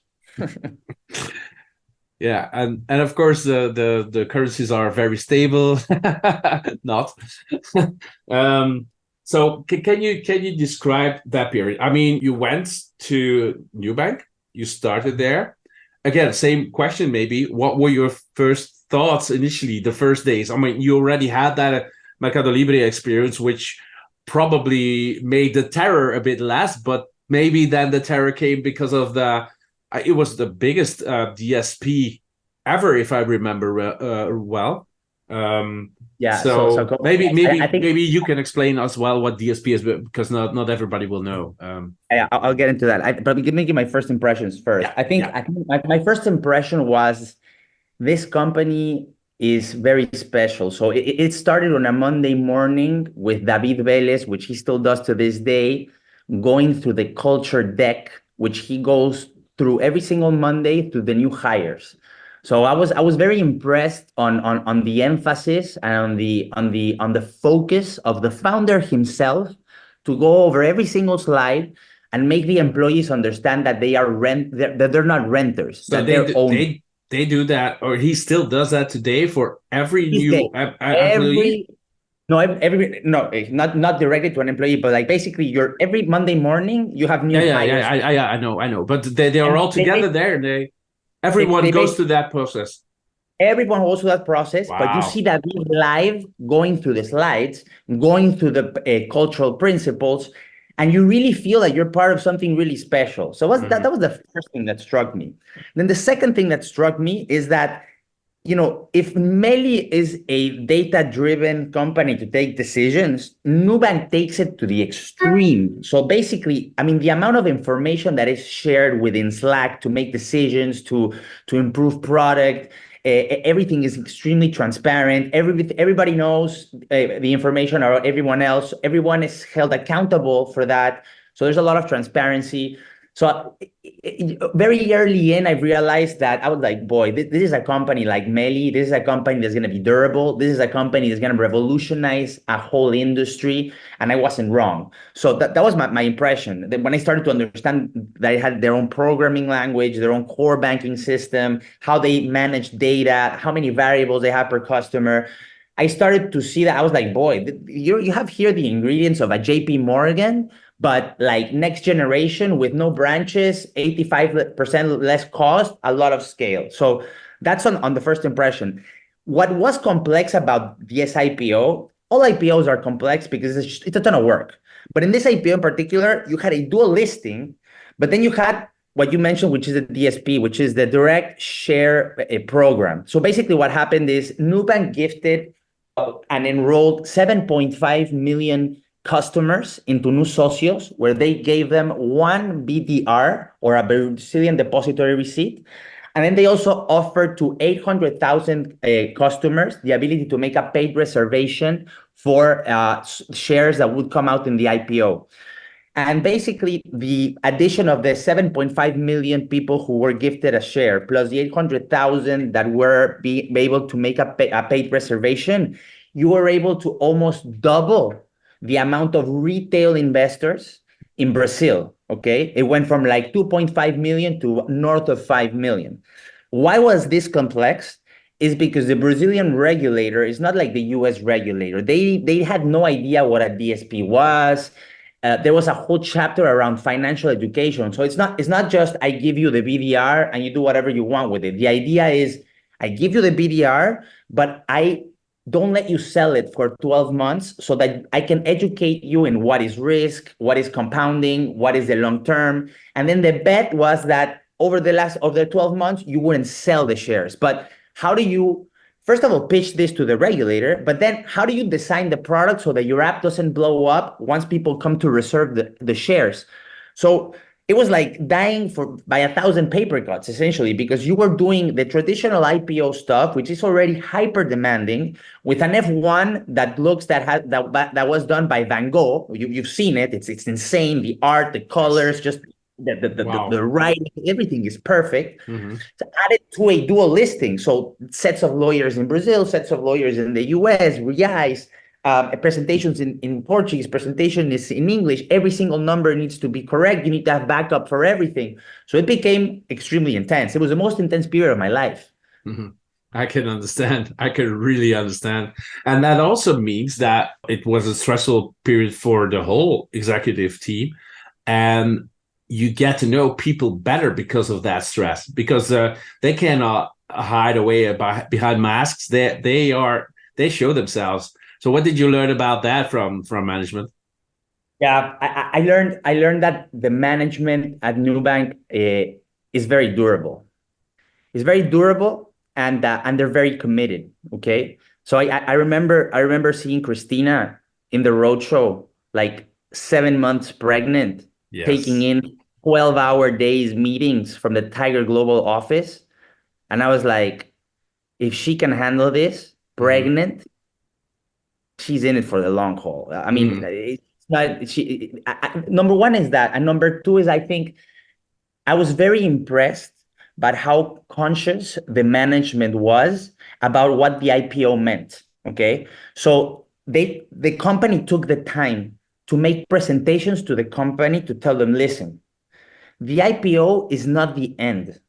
Yeah, and of course the currencies are very stable. Not. So can you describe that period? I mean, you went to Nubank, you started there. Again, same question maybe. What were your first thoughts initially, the first days? I mean, you already had that Mercado Libre experience, which probably made the terror a bit less, but maybe then the terror came because of it was the biggest DSP ever, if I remember well. Yeah. So maybe you can explain as well what DSP is, because not everybody will know. Yeah, I'll get into that. But let me give my first impressions first. Yeah, I think my first impression was this company is very special. So it started on a Monday morning with David Vélez, which he still does to this day, going through the culture deck, which he goes through every single Monday through the new hires. So I was very impressed on the emphasis and on the focus of the founder himself to go over every single slide and make the employees understand that they are that they're not renters, so that they're owners. They do that, or he still does that today for every new employee? Not directly to an employee, but like basically every Monday morning you have new hires. I know. But they are all together there, and everyone goes through that process. Everyone goes through that process, Wow. But you see that live going through the slides, going through the cultural principles, and you really feel that you're part of something really special. So that was the first thing that struck me. Then the second thing that struck me is that, if MELI is a data-driven company to take decisions, Nubank takes it to the extreme. So basically, I mean, the amount of information that is shared within Slack to make decisions, to improve product, everything is extremely transparent. Everybody knows the information about everyone else. Everyone is held accountable for that. So there's a lot of transparency. So very early in, I realized that I was like, boy, this is a company like MELI. This is a company that's going to be durable. This is a company that's going to revolutionize a whole industry. And I wasn't wrong. So that was my impression. When I started to understand that they had their own programming language, their own core banking system, how they manage data, how many variables they have per customer, I started to see that. I was like, boy, you have here the ingredients of a JP Morgan, but like next generation with no branches, 85% less cost, a lot of scale. So that's on the first impression. what was complex about this IPO, all IPOs are complex because it's a ton of work. But in this IPO in particular, you had a dual listing, but then you had what you mentioned, which is the DSP, which is the direct share program. So basically what happened is Nubank gifted and enrolled 7.5 million customers into Nu Socios, where they gave them one BDR, or a Brazilian depository receipt. And then they also offered to 800,000 customers the ability to make a paid reservation for shares that would come out in the IPO. And basically, the addition of the 7.5 million people who were gifted a share, plus the 800,000 that were be able to make a paid reservation, you were able to almost double the amount of retail investors in Brazil, okay? It went from like 2.5 million to north of 5 million. Why was this complex? Is because the Brazilian regulator is not like the US regulator. They had no idea what a DSP was. There was a whole chapter around financial education. So it's not just I give you the BDR and you do whatever you want with it. The idea is I give you the BDR, but I don't let you sell it for 12 months so that I can educate you in what is risk, what is compounding, what is the long term. And then the bet was that over the 12 months, you wouldn't sell the shares. But how do you, first of all, pitch this to the regulator, but then how do you design the product so that your app doesn't blow up once people come to reserve the shares? So it was like dying by 1,000 paper cuts, essentially, because you were doing the traditional IPO stuff, which is already hyper demanding, with an F1 that looks that was done by Van Gogh. You've seen it; it's insane. The art, the colors, just the writing, everything is perfect. Mm-hmm. So added to a dual listing, so sets of lawyers in Brazil, sets of lawyers in the US, reais. Presentations in Portuguese, presentation is in English. Every single number needs to be correct. You need to have backup for everything. So it became extremely intense. It was the most intense period of my life. Mm-hmm. I can understand. I can really understand. And that also means that it was a stressful period for the whole executive team. And you get to know people better because of that stress, because they cannot hide away behind masks. They show themselves. So what did you learn about that from management? Yeah, I learned that the management at Nubank is very durable. It's very durable, and they're very committed. Okay, so I remember seeing Christina in the roadshow, like 7 months pregnant, Yes. taking in 12-hour days meetings from the Tiger Global office, and I was like, if she can handle this pregnant. She's in it for the long haul. I mean, it's not number one is that, and number two is I think I was very impressed by how conscious the management was about what the IPO meant. Okay, so the company took the time to make presentations to the company to tell them, listen, the IPO is not the end.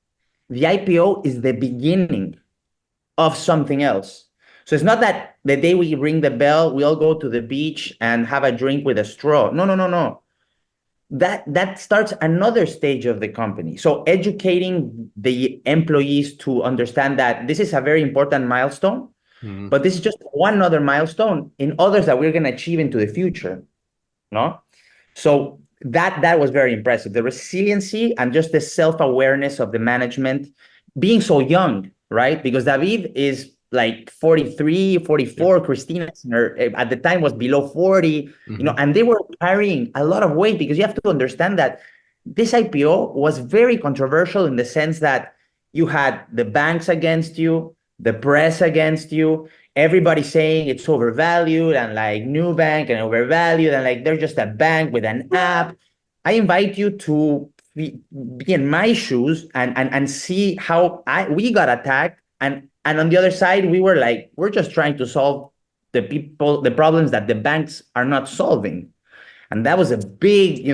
The IPO is the beginning of something else. So it's not that the day we ring the bell, we all go to the beach and have a drink with a straw. No. That starts another stage of the company. So educating the employees to understand that this is a very important milestone, but this is just one other milestone in others that we're going to achieve into the future. No? So that was very impressive. The resiliency and just the self-awareness of the management being so young, right? Because David is like 43, 44. Yeah. Christina at the time was below 40, and they were carrying a lot of weight, because you have to understand that this IPO was very controversial in the sense that you had the banks against you, the press against you, everybody saying it's overvalued and like Nubank and overvalued and like they're just a bank with an app. I invite you to be in my shoes and see how we got attacked. And on the other side, we were like, we're just trying to solve the problems that the banks are not solving. And that was a big,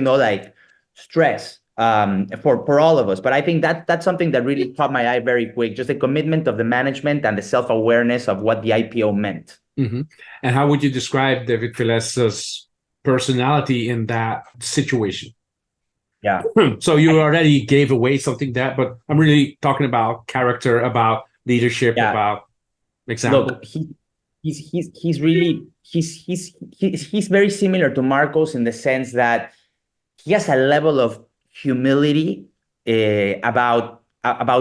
stress for all of us. But I think that's something that really caught my eye very quick, just the commitment of the management and the self-awareness of what the IPO meant. Mm-hmm. And how would you describe David Villes's personality in that situation? Yeah. So you already gave away something but I'm really talking about character, about leadership, about... Example. Look, he's very similar to Marcos in the sense that he has a level of humility about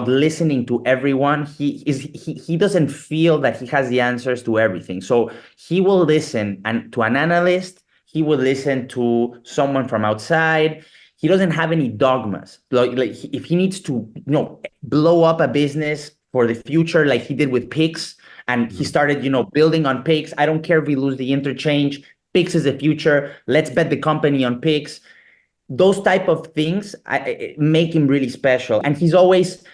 listening to everyone. He doesn't feel that he has the answers to everything. So he will listen to an analyst. He will listen to someone from outside. He doesn't have any dogmas. If he needs to, blow up a business for the future, like he did with Pix, and he started, building on Pix. I don't care if we lose the interchange. Pix is the future. Let's bet the company on Pix. Those type of things make him really special. And he's always,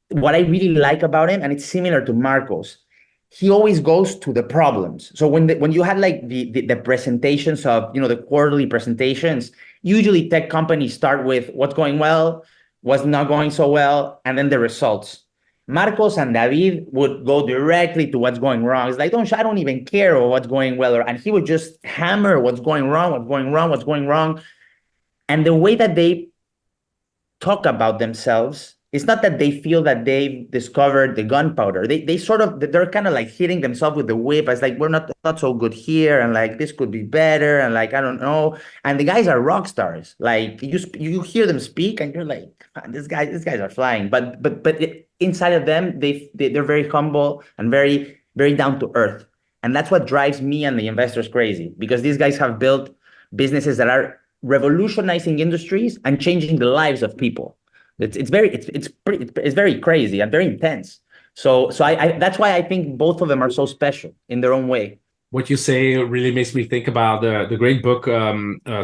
what I really like about him, and it's similar to Marcos, he always goes to the problems. So when you had like the presentations of, the quarterly presentations, usually tech companies start with what's going well, what's not going so well, and then the results. Marcos and David would go directly to what's going wrong. It's like, I don't even care what's going well. And he would just hammer what's going wrong, what's going wrong, what's going wrong. And the way that they talk about themselves, it's not that they feel that they've discovered the gunpowder. They're kind of like hitting themselves with the whip. It's like, we're not so good here. And like, this could be better. And like, I don't know. And the guys are rock stars. Like you hear them speak and you're like, these guys are flying. But inside of them, they're very humble and very, very down to earth. And that's what drives me and the investors crazy, because these guys have built businesses that are revolutionizing industries and changing the lives of people. It's very crazy and very intense. So I that's why I think both of them are so special in their own way. What you say really makes me think about the great book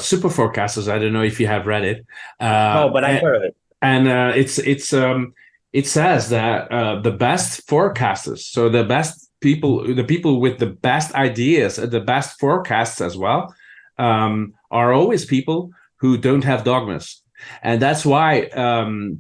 Super Forecasters. I don't know if you have read it. But I've heard of it. And it says that the best forecasters, so the best people, the people with the best ideas, the best forecasts as well, are always people who don't have dogmas. And that's why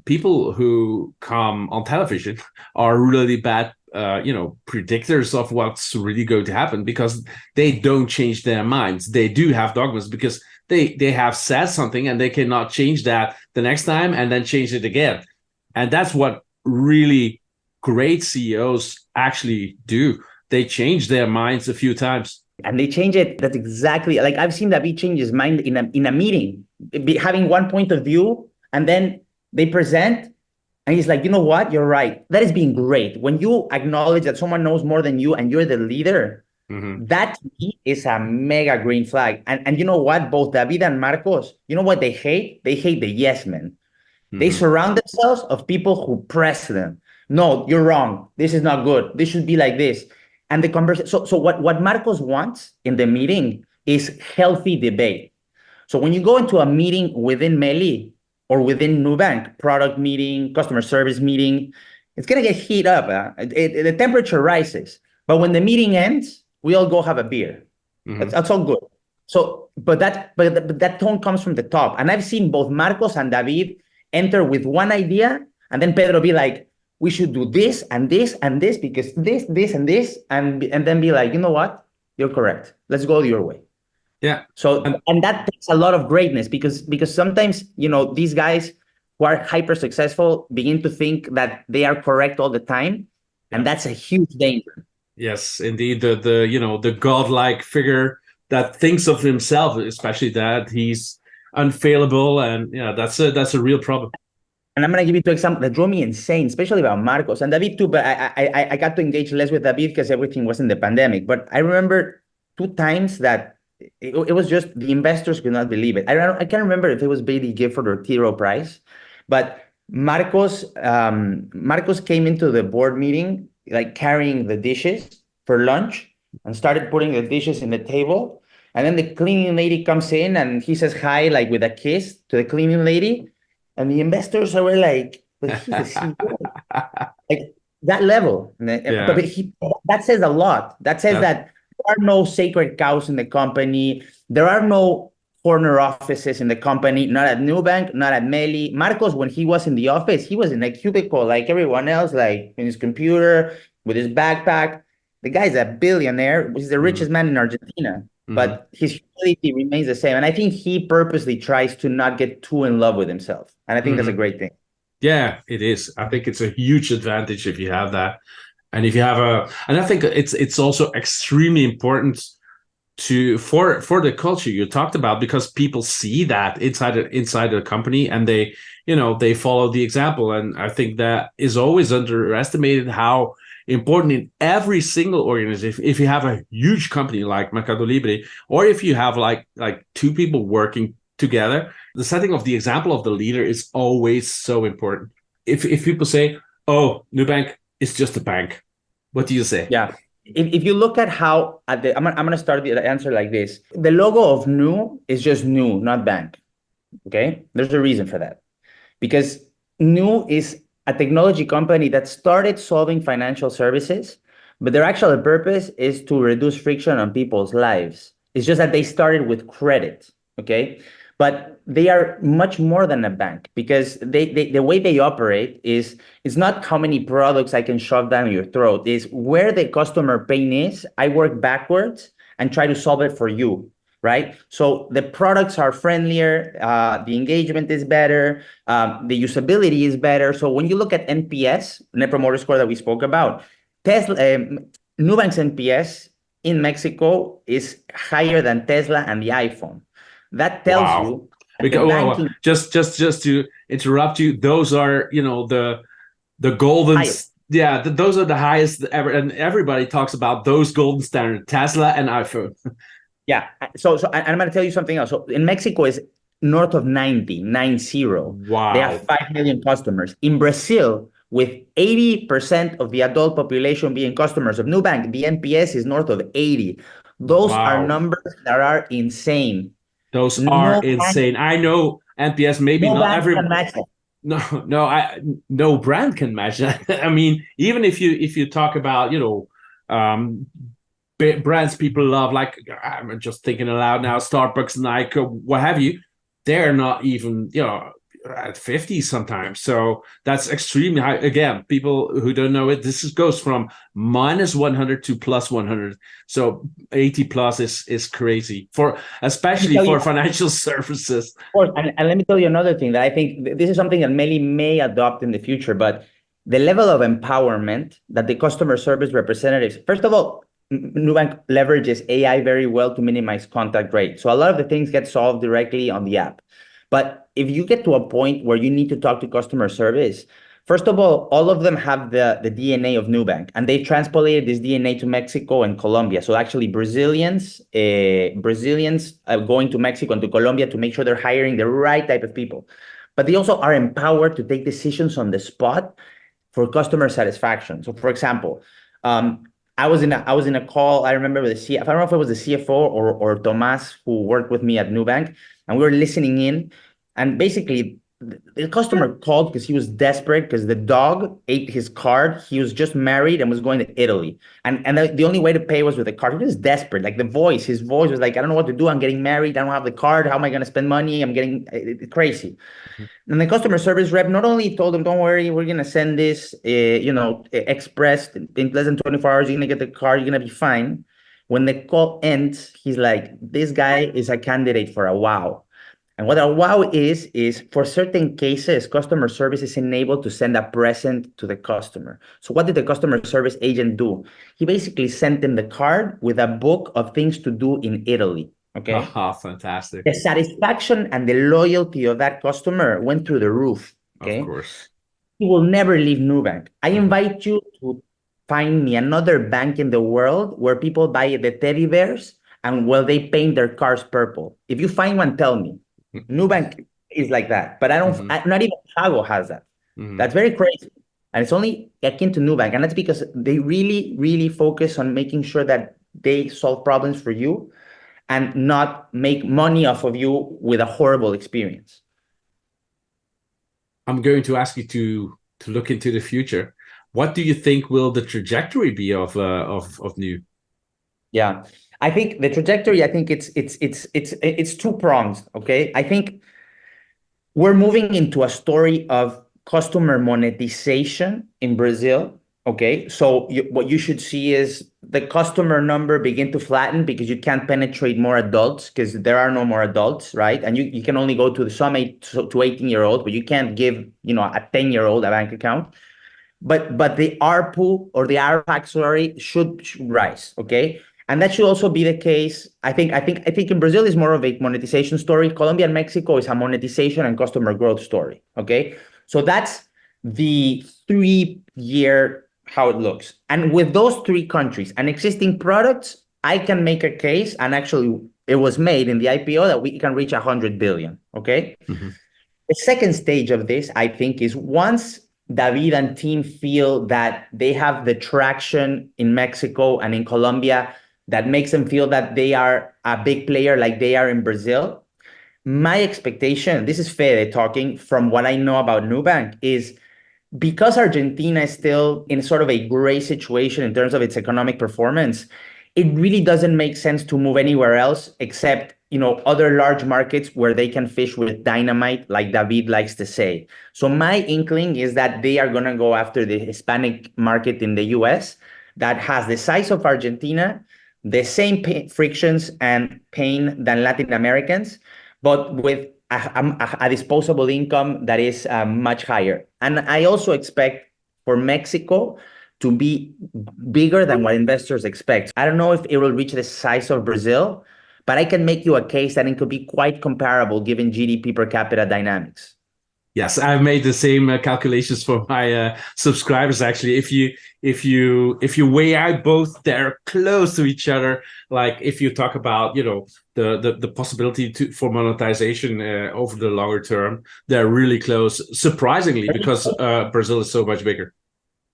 people who come on television are really bad, predictors of what's really going to happen, because they don't change their minds. They do have dogmas because they have said something and they cannot change that the next time and then change it again. And that's what really great CEOs actually do. They change their minds a few times. And they change it. That's exactly, like, I've seen David change his mind in a meeting, having one point of view, and then they present, and he's like, you know what? You're right. That is being great. When you acknowledge that someone knows more than you and you're the leader, that to me is a mega green flag. And you know what? Both David and Marcos, you know what they hate? They hate the yes men. They surround themselves of people who press them. No, you're wrong. This is not good. This should be like this. And the conversation. So what Marcos wants in the meeting is healthy debate. So when you go into a meeting within MELI or within Nubank, product meeting, customer service meeting, it's gonna get heat up. The temperature rises. But when the meeting ends, we all go have a beer. That's all good. So, but that tone comes from the top. And I've seen both Marcos and David enter with one idea, and then Pedro be like, we should do this and this and this because this and this, and then be like, you know what? You're correct. Let's go your way. Yeah. So, and that takes a lot of greatness because sometimes, these guys who are hyper successful begin to think that they are correct all the time. And that's a huge danger. Yes, indeed. The godlike figure that thinks of himself, especially that he's unfailable. And that's a real problem. And I'm going to give you two examples that drove me insane, especially about Marcos and David too. But I got to engage less with David because everything was in the pandemic. But I remember 2 times that it was just the investors could not believe it. I can't remember if it was Bailey Gifford or T. Rowe Price, but Marcos came into the board meeting like carrying the dishes for lunch and started putting the dishes in the table. And then the cleaning lady comes in and he says hi, like with a kiss to the cleaning lady. And the investors were like, but he's the CEO. Like that level. Yeah. But that says a lot. That says that there are no sacred cows in the company. There are no corner offices in the company, not at Nubank, not at MELI. Marcos, when he was in the office, he was in a cubicle like everyone else, like in his computer, with his backpack. The guy's a billionaire. He's the richest man in Argentina. But his humility remains the same. And I think he purposely tries to not get too in love with himself. And I think that's a great thing. Yeah, it is. I think it's a huge advantage if you have that. And if you have and I think it's also extremely important for the culture you talked about, because people see that inside the company, and they follow the example. And I think that is always underestimated, how important in every single organization, if you have a huge company like Mercado Libre, or if you have like two people working together, the setting of the example of the leader is always so important. If people say, oh, Nubank is just a bank, what do you say? Yeah. If you look at how I'm going to start the answer like this. The logo of Nu is just Nu, not bank. Okay. There's a reason for that, because Nu is a technology company that started solving financial services, but their actual purpose is to reduce friction on people's lives. It's just that they started with credit. Okay. But they are much more than a bank, because the way they operate is, it's not how many products I can shove down your throat. Is where the customer pain is, I work backwards and try to solve it for you, right? So the products are friendlier, the engagement is better, the usability is better. So when you look at NPS, Net Promoter Score, that we spoke about, Tesla, Nubank's NPS in Mexico is higher than Tesla and the iPhone. That tells you. Because, just to interrupt you, those are the golden. Highest. Yeah, those are the highest ever, and everybody talks about those golden standard, Tesla and iPhone. Yeah. So I'm going to tell you something else. So in Mexico is north of 90. Wow. They have 5 million customers. In Brazil, with 80% of the adult population being customers of Nubank, the NPS is north of 80. Those are numbers that are insane. Those are insane. I know NPS, maybe not every. Can match that. No brand can match that. I mean, even if you talk about brands people love, like, I'm just thinking aloud now, Starbucks, Nike, what have you, they're not even at 50 sometimes. So that's extremely high. Again, people who don't know it, this goes from -100 to +100. So 80 plus is crazy, especially for financial services. Of course, and let me tell you another thing that I think this is something that MELI may adopt in the future, but the level of empowerment that the customer service representatives, first of all, Nubank leverages AI very well to minimize contact rate. So a lot of the things get solved directly on the app. But if you get to a point where you need to talk to customer service, first of all of them have the DNA of Nubank, and they transpolated this DNA to Mexico and Colombia. So actually Brazilians are going to Mexico and to Colombia to make sure they're hiring the right type of people. But they also are empowered to take decisions on the spot for customer satisfaction. So for example, I was in a call, I remember with I don't know if it was the CFO or Tomas, who worked with me at Nubank, and we were listening in, and basically the customer called because he was desperate because the dog ate his card. He was just married and was going to Italy, and the only way to pay was with a card. He was desperate, like his voice was like, I don't know what to do. I'm getting married. I don't have the card. How am I going to spend money? I'm getting crazy. Mm-hmm. And the customer service rep not only told him, don't worry, we're going to send this, express in less than 24 hours. You're going to get the card. You're going to be fine. When the call ends, he's like, this guy is a candidate for a wow. And what a wow is for certain cases, customer service is enabled to send a present to the customer. So what did the customer service agent do? He basically sent them the card with a book of things to do in Italy. Okay. Oh, fantastic. The satisfaction and the loyalty of that customer went through the roof. Okay. Of course. He will never leave Nubank. I invite you to find me another bank in the world where people buy the teddy bears and they paint their cars purple. If you find one, tell me. Nubank is like that, but not even Pago has that. Mm-hmm. That's very crazy. And it's only akin to Nubank. And that's because they really, really focus on making sure that they solve problems for you and not make money off of you with a horrible experience. I'm going to ask you to look into the future. What do you think will the trajectory be of Nu? Yeah. I think the trajectory, it's two prongs. Okay. I think we're moving into a story of customer monetization in Brazil. Okay. So what you should see is the customer number begin to flatten because you can't penetrate more adults because there are no more adults, right? And you can only go to some 8 to 18-year-old, but you can't give, a 10-year-old a bank account. but the ARPU or the RPAC, sorry, should rise. Okay. And that should also be the case. I think in Brazil is more of a monetization story. Colombia and Mexico is a monetization and customer growth story. Okay. So that's the 3-year how it looks. And with those three countries and existing products, I can make a case, and actually it was made in the IPO, that we can reach 100 billion. Okay. Mm-hmm. The second stage of this, I think, is once David and team feel that they have the traction in Mexico and in Colombia that makes them feel that they are a big player like they are in Brazil. My expectation, this is Fede talking from what I know about Nubank, is because Argentina is still in sort of a gray situation in terms of its economic performance, it really doesn't make sense to move anywhere else except, other large markets where they can fish with dynamite, like David likes to say. So my inkling is that they are going to go after the Hispanic market in the US that has the size of Argentina, the same frictions and pain than Latin Americans, but with a disposable income that is much higher. And I also expect for Mexico to be bigger than what investors expect. I don't know if it will reach the size of Brazil, but I can make you a case that it could be quite comparable given GDP per capita dynamics. Yes, I've made the same calculations for my subscribers. Actually, if you weigh out both, they're close to each other. Like if you talk about the possibility for monetization over the longer term, they're really close. Surprisingly, because Brazil is so much bigger.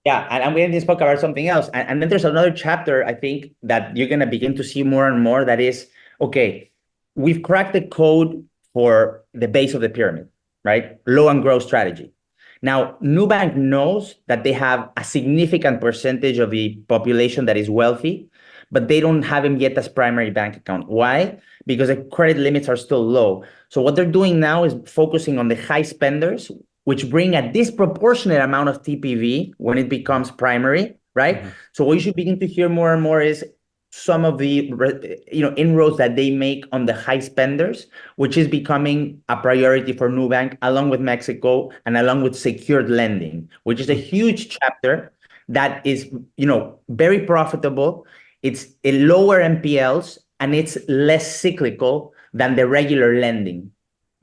Yeah, and we didn't spoke about something else, and then there's another chapter I think that you're gonna begin to see more and more. That is, okay, we've cracked the code for the base of the pyramid. Right? Low and growth strategy. Now, Nubank knows that they have a significant percentage of the population that is wealthy, but they don't have them yet as primary bank account. Why? Because the credit limits are still low. So what they're doing now is focusing on the high spenders, which bring a disproportionate amount of TPV when it becomes primary, right? Mm-hmm. So what you should begin to hear more and more is some of the inroads that they make on the high spenders, which is becoming a priority for Nubank, along with Mexico and along with secured lending, which is a huge chapter that is very profitable. It's a lower NPLs and it's less cyclical than the regular lending.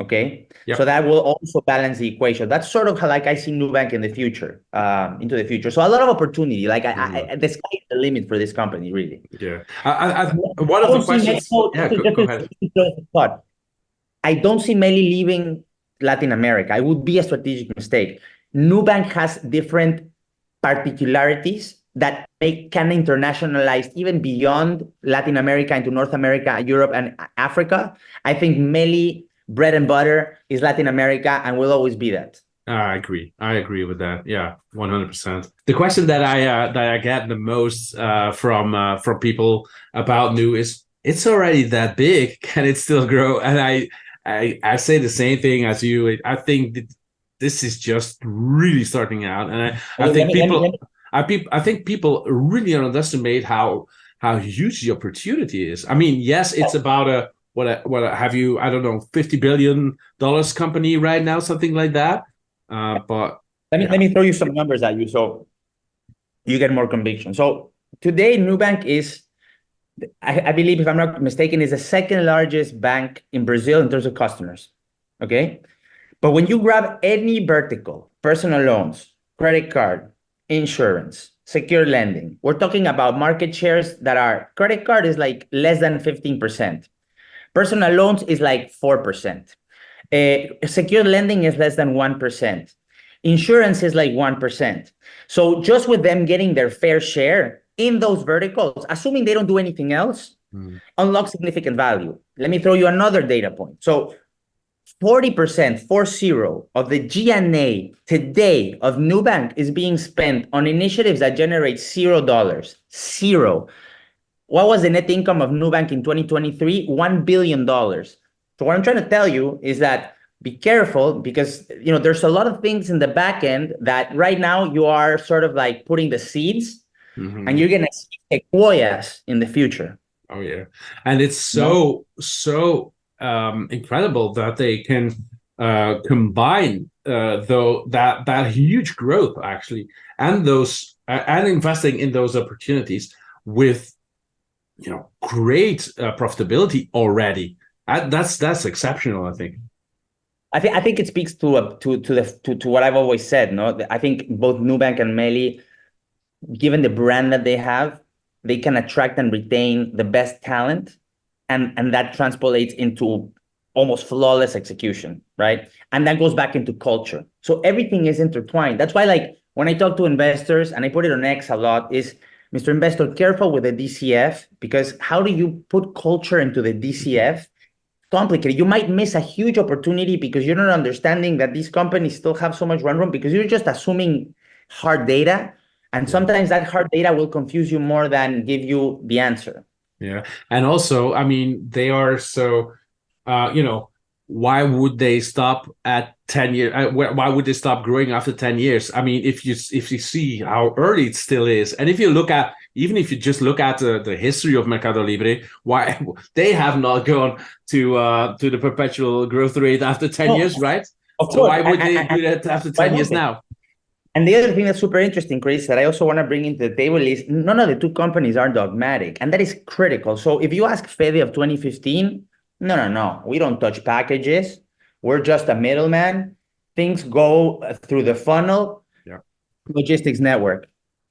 Okay. Yep. So that will also balance the equation. That's sort of how, like, I see Nubank in the future, into the future. So a lot of opportunity. Like the sky is the limit for this company, really. Yeah. One of the questions. Go ahead. I don't see MELI leaving Latin America. It would be a strategic mistake. Nubank has different particularities that can internationalize even beyond Latin America into North America, Europe, and Africa. I think MELI bread and butter is Latin America and will always be that. I agree with that. Yeah, 100%. The question that I get the most from people about Nu is, it's already that big, can it still grow? And I say the same thing as you. I think that this is just really starting out, and I think people really underestimate how huge the opportunity is. I mean, yes, it's about what have you, I don't know, $50 billion company right now, something like that. But let me throw you some numbers at you so you get more conviction. So today, Nubank is, I believe, if I'm not mistaken, is the second largest bank in Brazil in terms of customers. Okay. But when you grab any vertical, personal loans, credit card, insurance, secure lending, we're talking about market shares that are, credit card is like less than 15%. Personal loans is like 4%. Secure lending is less than 1%. Insurance is like 1%. So just with them getting their fair share in those verticals, assuming they don't do anything else, unlock significant value. Let me throw you another data point. So 40%, 40, of the G&A today of Nubank is being spent on initiatives that generate $0. Zero. What was the net income of Nubank in 2023? $1 billion. So what I'm trying to tell you is that be careful, because there's a lot of things in the back end that right now you are sort of like putting the seeds, and you're going to see sequoias in the future. Oh yeah, and it's so incredible that they can combine though that huge growth actually, and those and investing in those opportunities with great profitability already. That's exceptional, I think. I think it speaks to what I've always said. No, I think both Nubank and Meli, given the brand that they have, they can attract and retain the best talent, and that translates into almost flawless execution, right? And that goes back into culture. So everything is intertwined. That's why, like, when I talk to investors, and I put it on X a lot, is Mr. Investor, careful with the DCF, because how do you put culture into the DCF? Complicated. You might miss a huge opportunity because you're not understanding that these companies still have so much run room, because you're just assuming hard data. And sometimes that hard data will confuse you more than give you the answer. Yeah. And also, I mean, they are so, why would they stop at 10 years? Why would they stop growing after 10 years? I mean, if you see how early it still is, and if you look at, even if you just look at the history of Mercado Libre, why they have not gone to the perpetual growth rate after 10 years, right? So why would they do that after 10 years now? And the other thing that's super interesting, Chris, that I also want to bring into the table is none of the two companies are dogmatic, and that is critical. So if you ask Fede of 2015, no, we don't touch packages. We're just a middleman. Things go through the funnel, logistics network.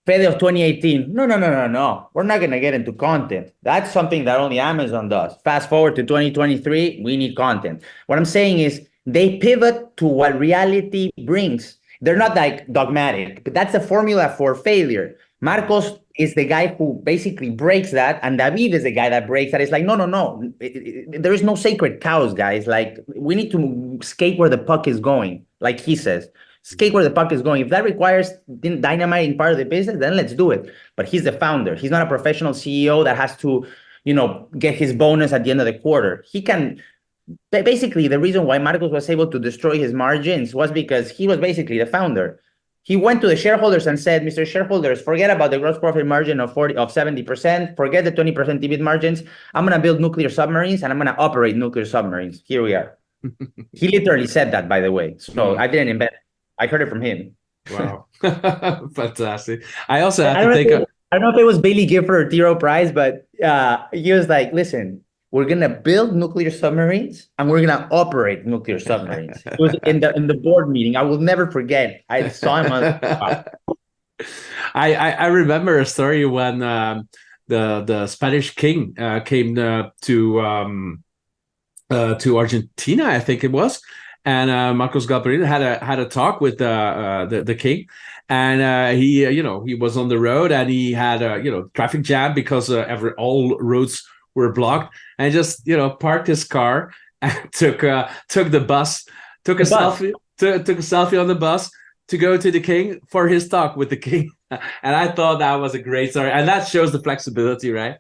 Fede of 2018, no. We're not going to get into content. That's something that only Amazon does. Fast forward to 2023, we need content. What I'm saying is they pivot to what reality brings. They're not like dogmatic, but that's a formula for failure. Marcos is the guy who basically breaks that, and David is the guy that breaks that. It's like, no. There is no sacred cows, guys. Like, we need to skate where the puck is going, like he says. Skate where the puck is going. If that requires dynamiting part of the business, then let's do it. But he's the founder. He's not a professional CEO that has to, get his bonus at the end of the quarter. He can... Basically, the reason why Marcos was able to destroy his margins was because he was basically the founder. He went to the shareholders and said, Mr. Shareholders, forget about the gross profit margin of 70%, forget the 20% EBIT margins. I'm going to build nuclear submarines and I'm going to operate nuclear submarines. Here we are. He literally said that, by the way. So I didn't invent it. I heard it from him. Wow. Fantastic. I also have to think... I don't know if it was Bailey Gifford or T. Price, but he was like, listen, we're going to build nuclear submarines and we're going to operate nuclear submarines. It was in the board meeting. I will never forget. I saw him on... I remember a story when the Spanish king came to Argentina, I think it was, and Marcos Galperin had a talk with the king, and he was on the road and he had a traffic jam because all roads were blocked, and just parked his car and took the bus, took a selfie on the bus to go to the king for his talk with the king. And I thought that was a great story, and that shows the flexibility, right?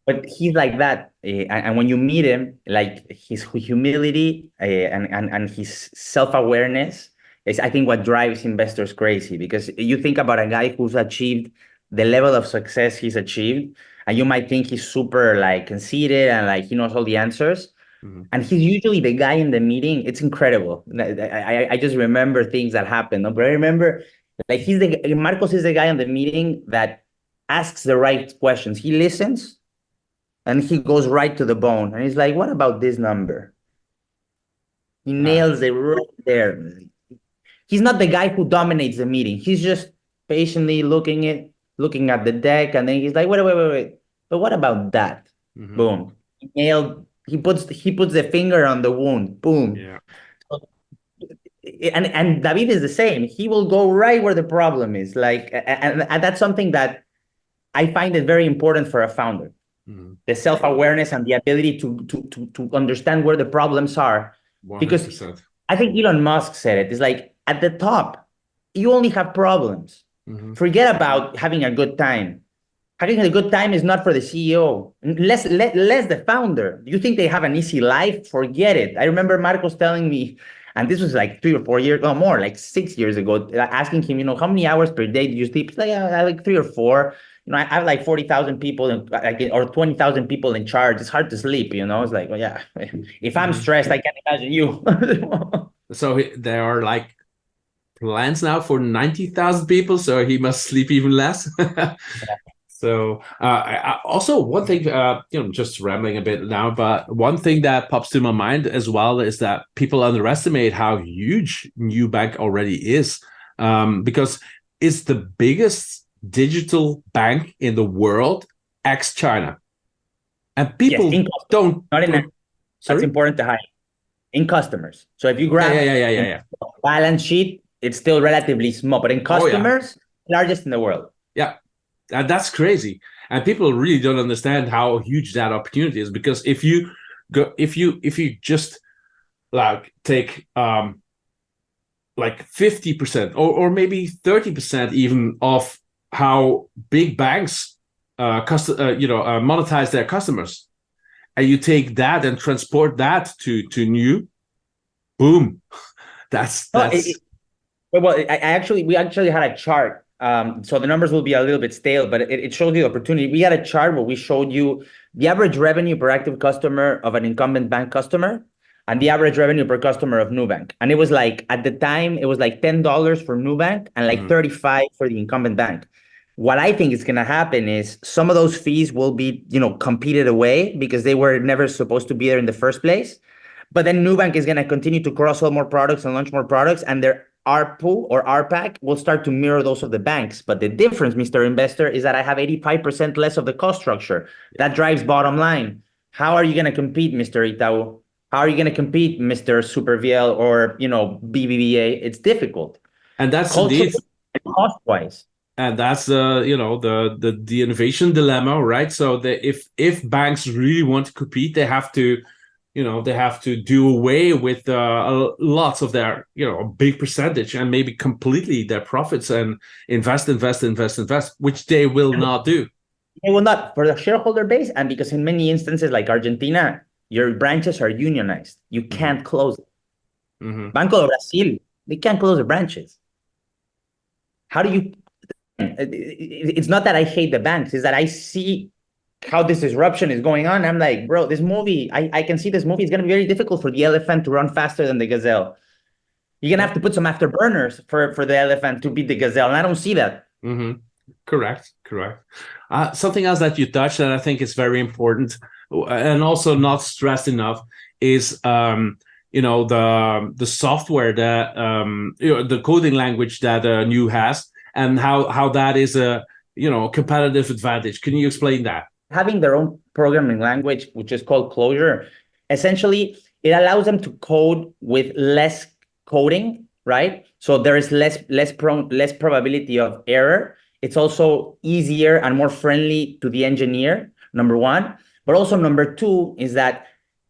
But he's like that, and when you meet him, like his humility and his self-awareness is, I think, what drives investors crazy. Because you think about a guy who's achieved the level of success he's achieved, and you might think he's super like conceited and like he knows all the answers. Mm-hmm. And he's usually the guy in the meeting. It's incredible. I just remember things that happened. But I remember, like, Marcos is the guy in the meeting that asks the right questions. He listens and he goes right to the bone. And he's like, what about this number? He nails it right there. He's not the guy who dominates the meeting. He's just patiently looking at the deck, and then he's like, wait. But what about that? Mm-hmm. Boom. He nailed. He puts the finger on the wound. Boom. Yeah. So, and David is the same. He will go right where the problem is. Like, and that's something that I find it very important for a founder. Mm-hmm. The self-awareness and the ability to understand where the problems are. 100%. Because I think Elon Musk said it. It's like, at the top, you only have problems. Mm-hmm. Forget about having a good time. Having a good time is not for the CEO. Less the founder. Do you think they have an easy life? Forget it. I remember Marcos telling me, and this was like 3 or 4 years, or more, like 6 years ago, asking him, how many hours per day do you sleep? It's like 3 or 4. I have like 40,000 people or 20,000 people in charge. It's hard to sleep, It's like, well, yeah, if I'm stressed, I can't imagine you. So there are like plans now for 90,000 people, so he must sleep even less. So also one thing, just rambling a bit now, but one thing that pops to my mind as well is that people underestimate how huge Nubank already is, because it's the biggest digital bank in the world, ex-China. And people don't... Not in That's important to highlight. In customers. So if you grab balance sheet, it's still relatively small, but in customers, largest in the world. Yeah. And that's crazy, and people really don't understand how huge that opportunity is. Because if you just like take like 50% or maybe 30% even of how big banks monetize their customers, and you take that and transport that to new, boom, that's. Well, we actually had a chart. So the numbers will be a little bit stale, but it shows you the opportunity. We had a chart where we showed you the average revenue per active customer of an incumbent bank customer and the average revenue per customer of Nubank. And it was like, at the time, it was like $10 for Nubank and like 35 for the incumbent bank. What I think is going to happen is some of those fees will be, competed away because they were never supposed to be there in the first place. But then Nubank is going to continue to cross-sell more products and launch more products, and their ARPU or RPAC will start to mirror those of the banks. But the difference, Mr. Investor, is that I have 85% less of the cost structure. That drives bottom line. How are you going to compete, Mr. Itaú? How are you going to compete, Mr. Superviel or, BBVA? It's difficult. And that's indeed cost-wise. And that's the innovation dilemma, right? So if banks really want to compete, they have to do away with lots of their, a big percentage and maybe completely their profits and invest, which they will not do. They will not, for the shareholder base, and because in many instances like Argentina, your branches are unionized. You can't close it. Banco do Brasil, they can't close the branches. How do you... It's not that I hate the banks, it's that I see how this disruption is going on. I'm like, bro, this movie, I can see this movie is going to be very difficult for the elephant to run faster than the gazelle. You're going to have to put some afterburners for the elephant to beat the gazelle, and I don't see that. Correct. Something else that you touched that I think is very important and also not stressed enough is the software that the coding language that Nu has, and how that is a competitive advantage. Can you explain that? Having their own programming language, which is called Clojure, essentially it allows them to code with less coding, right? So there is less probability of error. It's also easier and more friendly to the engineer, number one. But also number two is that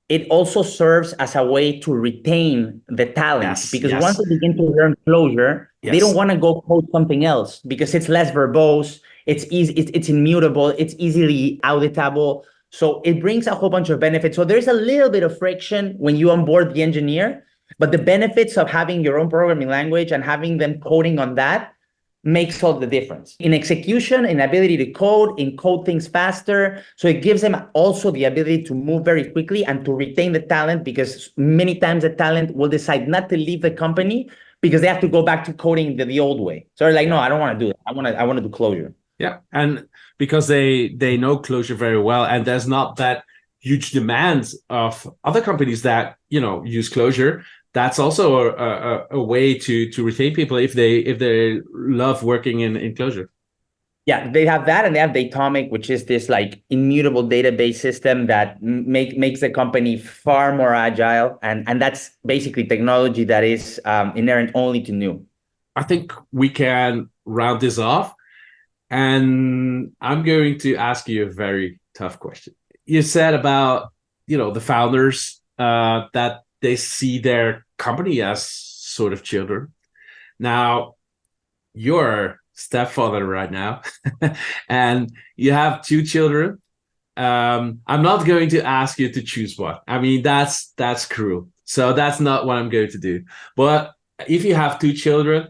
it also serves as a way to retain the talent, because once they begin to learn Clojure, they don't want to go code something else because it's less verbose. It's easy, it's immutable, it's easily auditable. So it brings a whole bunch of benefits. So there's a little bit of friction when you onboard the engineer, but the benefits of having your own programming language and having them coding on that makes all the difference. In execution, in ability to code, in code things faster. So it gives them also the ability to move very quickly and to retain the talent, because many times the talent will decide not to leave the company because they have to go back to coding the old way. So they're like, no, I don't want to do that. I want to do Clojure. Yeah, and because they know Clojure very well, and there's not that huge demand of other companies that use Clojure. That's also a way to retain people if they love working in Clojure. Yeah, they have that, and they have Datomic, which is this like immutable database system that makes the company far more agile, and that's basically technology that is inherent only to Nu. I think we can round this off. And I'm going to ask you a very tough question. You said about, the founders that they see their company as sort of children. Now, you're a stepfather right now, and you have 2 children. I'm not going to ask you to choose one. I mean, that's cruel. So that's not what I'm going to do. But if you have 2 children,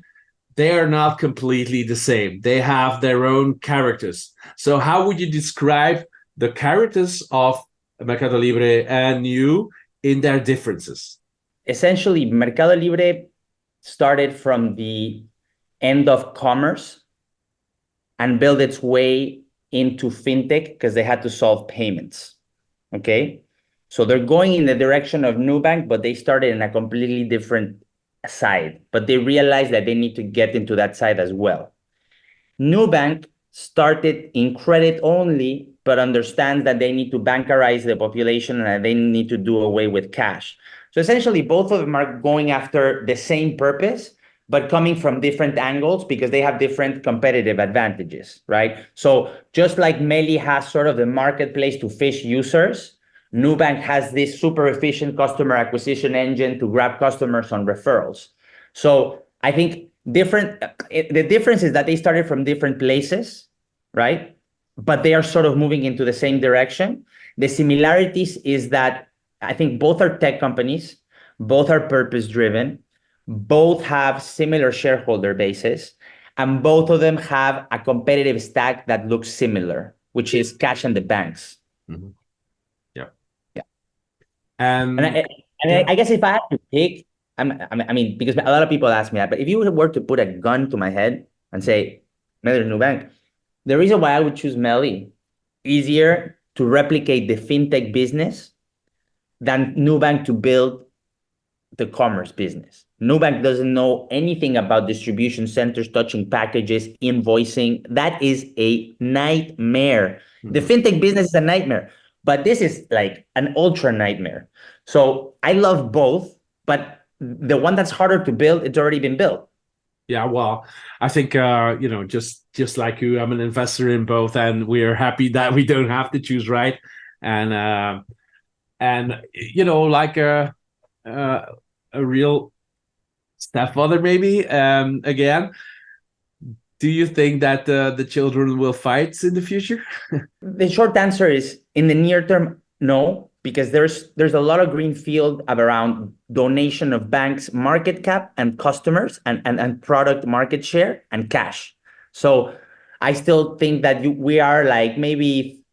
they are not completely the same. They have their own characters. So how would you describe the characters of Mercado Libre and you in their differences? Essentially, Mercado Libre started from the end of commerce and built its way into fintech because they had to solve payments. Okay. So they're going in the direction of Nubank, but they started in a completely different side. But they realized that they need to get into that side as well. Nubank started in credit only, but understands that they need to bankarize the population and that they need to do away with cash. So essentially, both of them are going after the same purpose, but coming from different angles because they have different competitive advantages, right? So just like MELI has sort of the marketplace to fish users, Nubank has this super efficient customer acquisition engine to grab customers on referrals. So I think the difference is that they started from different places, right? But they are sort of moving into the same direction. The similarities is that I think both are tech companies, both are purpose-driven, both have similar shareholder bases, and both of them have a competitive stack that looks similar, which is cash and the banks. Mm-hmm. Yeah. Yeah. Yeah. I guess if I had to pick, I mean, because a lot of people ask me that, but if you were to put a gun to my head and say, MELI or Nubank, the reason why I would choose MELI, easier to replicate the fintech business than Nubank to build the commerce business. Nubank doesn't know anything about distribution centers, touching packages, invoicing. That is a nightmare. Mm-hmm. The fintech business is a nightmare, but this is like an ultra nightmare. So I love both, but the one that's harder to build, it's already been built. Yeah, well, I think just like you, I'm an investor in both, and we're happy that we don't have to choose, right? And like a real stepfather, maybe. Again, do you think that the children will fight in the future? The short answer is, in the near term, no, because there's a lot of green field around donation of banks' market cap and customers and product market share and cash. So I still think that we are like maybe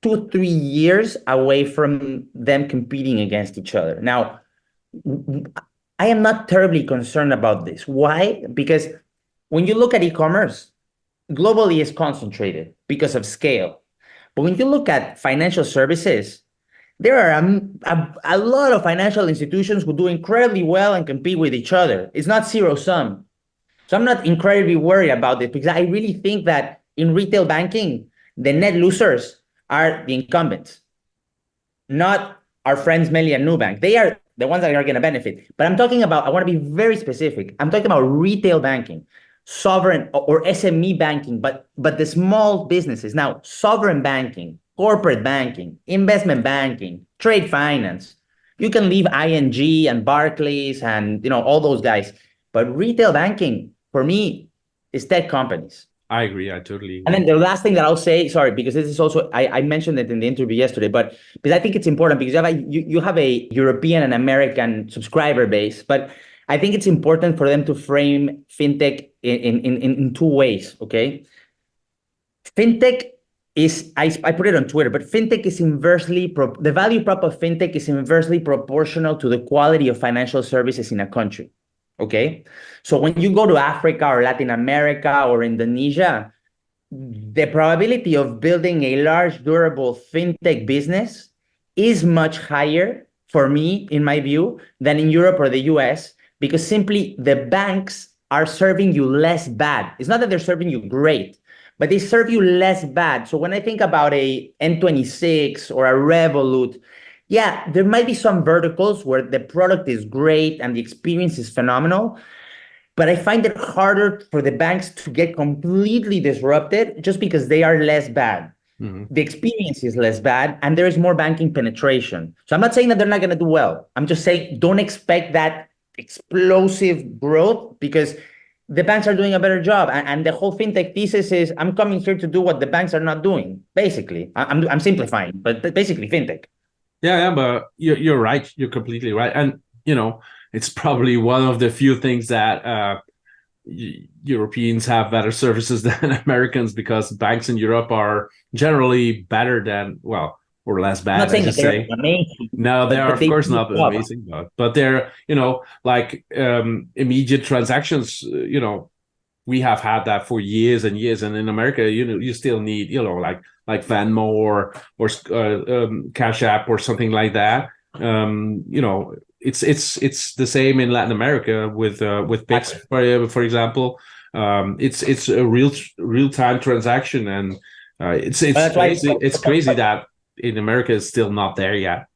2-3 years away from them competing against each other. Now, I am not terribly concerned about this. Why? Because when you look at e-commerce, globally it's concentrated because of scale. But when you look at financial services, there are a lot of financial institutions who do incredibly well and compete with each other. It's not zero sum. So I'm not incredibly worried about this because I really think that in retail banking, the net losers are the incumbents, not our friends MELI and Nubank. They are the ones that are going to benefit. But I'm talking about, I want to be very specific. I'm talking about retail banking, sovereign or SME banking, but the small businesses. Now, sovereign banking, corporate banking, investment banking, trade finance. You can leave ING and Barclays and all those guys. But retail banking, for me, is tech companies. I agree. I totally agree. And then the last thing that I'll say, sorry, because this is also, I mentioned it in the interview yesterday, but because I think it's important because you have a European and American subscriber base, but I think it's important for them to frame fintech in two ways, okay? Fintech is, I put it on Twitter, but fintech is the value prop of fintech is inversely proportional to the quality of financial services in a country. Okay, so when you go to Africa or Latin America or Indonesia, the probability of building a large, durable fintech business is much higher for me, in my view, than in Europe or the US, because simply the banks are serving you less bad. It's not that they're serving you great, but they serve you less bad. So when I think about a N26 or a Revolut, yeah, there might be some verticals where the product is great and the experience is phenomenal, but I find it harder for the banks to get completely disrupted just because they are less bad. Mm-hmm. The experience is less bad and there is more banking penetration. So I'm not saying that they're not going to do well. I'm just saying don't expect that explosive growth because the banks are doing a better job. And the whole fintech thesis is I'm coming here to do what the banks are not doing, basically. I'm simplifying, but basically fintech. Yeah, but you're right. You're completely right. And, it's probably one of the few things that Europeans have better services than Americans because banks in Europe are generally better than, well, or less bad, I'm not saying I should that they're say. amazing. No, they are, of course, do not the job. amazing, but they're, like immediate transactions, we have had that for years and years. And in America, you still need, like Venmo or Cash App or something like that. It's the same in Latin America with Pix, for example. It's a real time transaction, and it's crazy. It's crazy that in America it's still not there yet.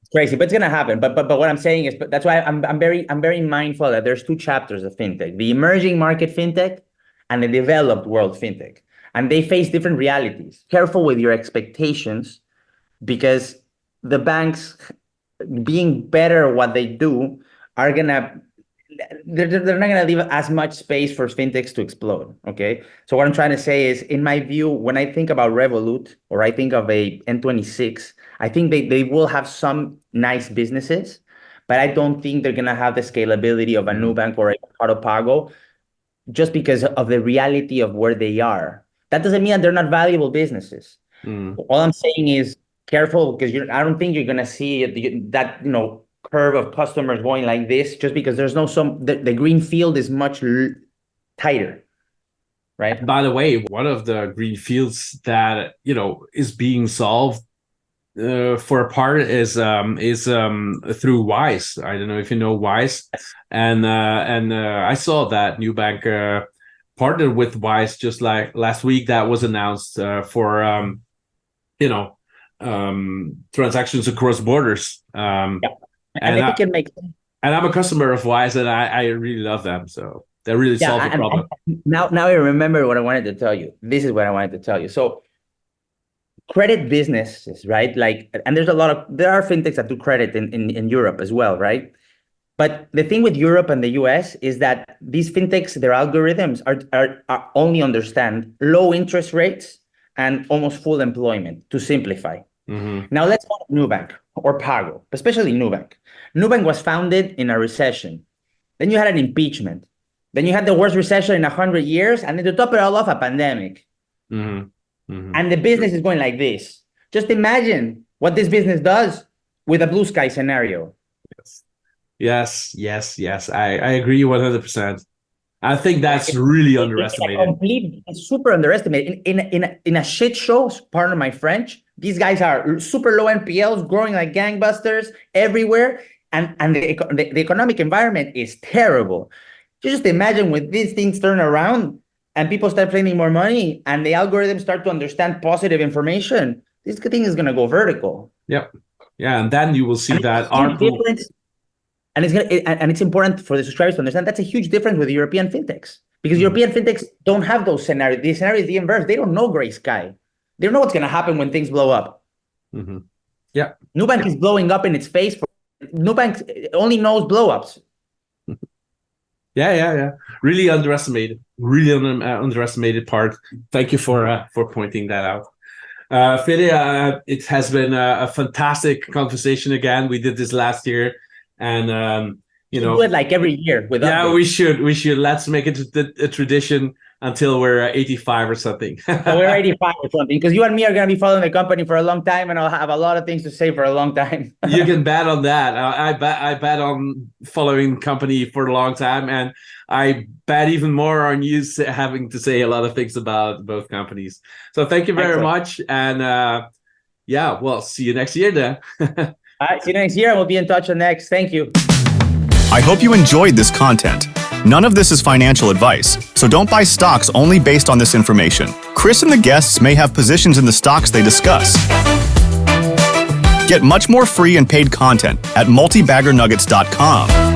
It's crazy, but it's gonna happen. But what I'm saying is, but that's why I'm very mindful that there's two chapters of fintech: the emerging market fintech and the developed world fintech, and they face different realities. Careful with your expectations, because the banks, being better at what they do, they're not gonna leave as much space for fintechs to explode. Okay, so what I'm trying to say is, in my view, when I think about Revolut or I think of a N26, I think they will have some nice businesses, but I don't think they're gonna have the scalability of a Nubank or a Mercado Pago, just because of the reality of where they are. That doesn't mean that they're not valuable businesses. All I'm saying is, careful, because I don't think you're gonna see that curve of customers going like this, just because there's the green field is much tighter, right? By the way, one of the green fields that is being solved for a part is through Wise. I don't know if you know Wise, and I saw that Nubank partnered with Wise just like last week. That was announced for transactions across borders. And I think it makes sense. And I'm a customer of Wise, and I really love them. So they really solve the problem. Now I remember what I wanted to tell you. This is what I wanted to tell you. So credit businesses, right? And there are fintechs that do credit in Europe as well, right? But the thing with Europe and the US is that these fintechs, their algorithms are only understand low interest rates and almost full employment, to simplify. Now let's go to Nubank or Pago, especially Nubank. Nubank was founded in a recession. Then you had an impeachment. Then you had the worst recession in 100 years. And then to top it all off, a pandemic. And the business is going like this. Just imagine what this business does with a blue sky scenario. Yes. I agree 100%. I think that's really underestimated. It's super underestimated. In a shit show, pardon my French, these guys are super low NPLs, growing like gangbusters everywhere, and the economic environment is terrible. Just imagine when these things turn around and people start printing more money and the algorithms start to understand positive information, this thing is going to go vertical. Yep. Yeah, and then you will see that difference. And it's important for the subscribers to understand that's a huge difference with European fintechs, because European fintechs don't have those scenarios. The scenario is the inverse. They don't know gray sky. They don't know what's going to happen when things blow up. Yeah. Nubank is blowing up in its face. Nubank only knows blow-ups. Yeah. Really underestimated. Really underestimated part. Thank you for pointing that out. Fede, it has been a fantastic conversation again. We did this last year. And do it like every year with updates. we should let's make it a tradition until we're 85 or something. We're 85 or something, because you and me are going to be following the company for a long time, and I'll have a lot of things to say for a long time. You can bet on that. I bet on following company for a long time, and I bet even more on you having to say a lot of things about both companies. So thank you very much, and we'll see you next year then. All right, see you next year, and we'll be in touch on next. Thank you. I hope you enjoyed this content. None of this is financial advice, so don't buy stocks only based on this information. Chris and the guests may have positions in the stocks they discuss. Get much more free and paid content at multibaggernuggets.com.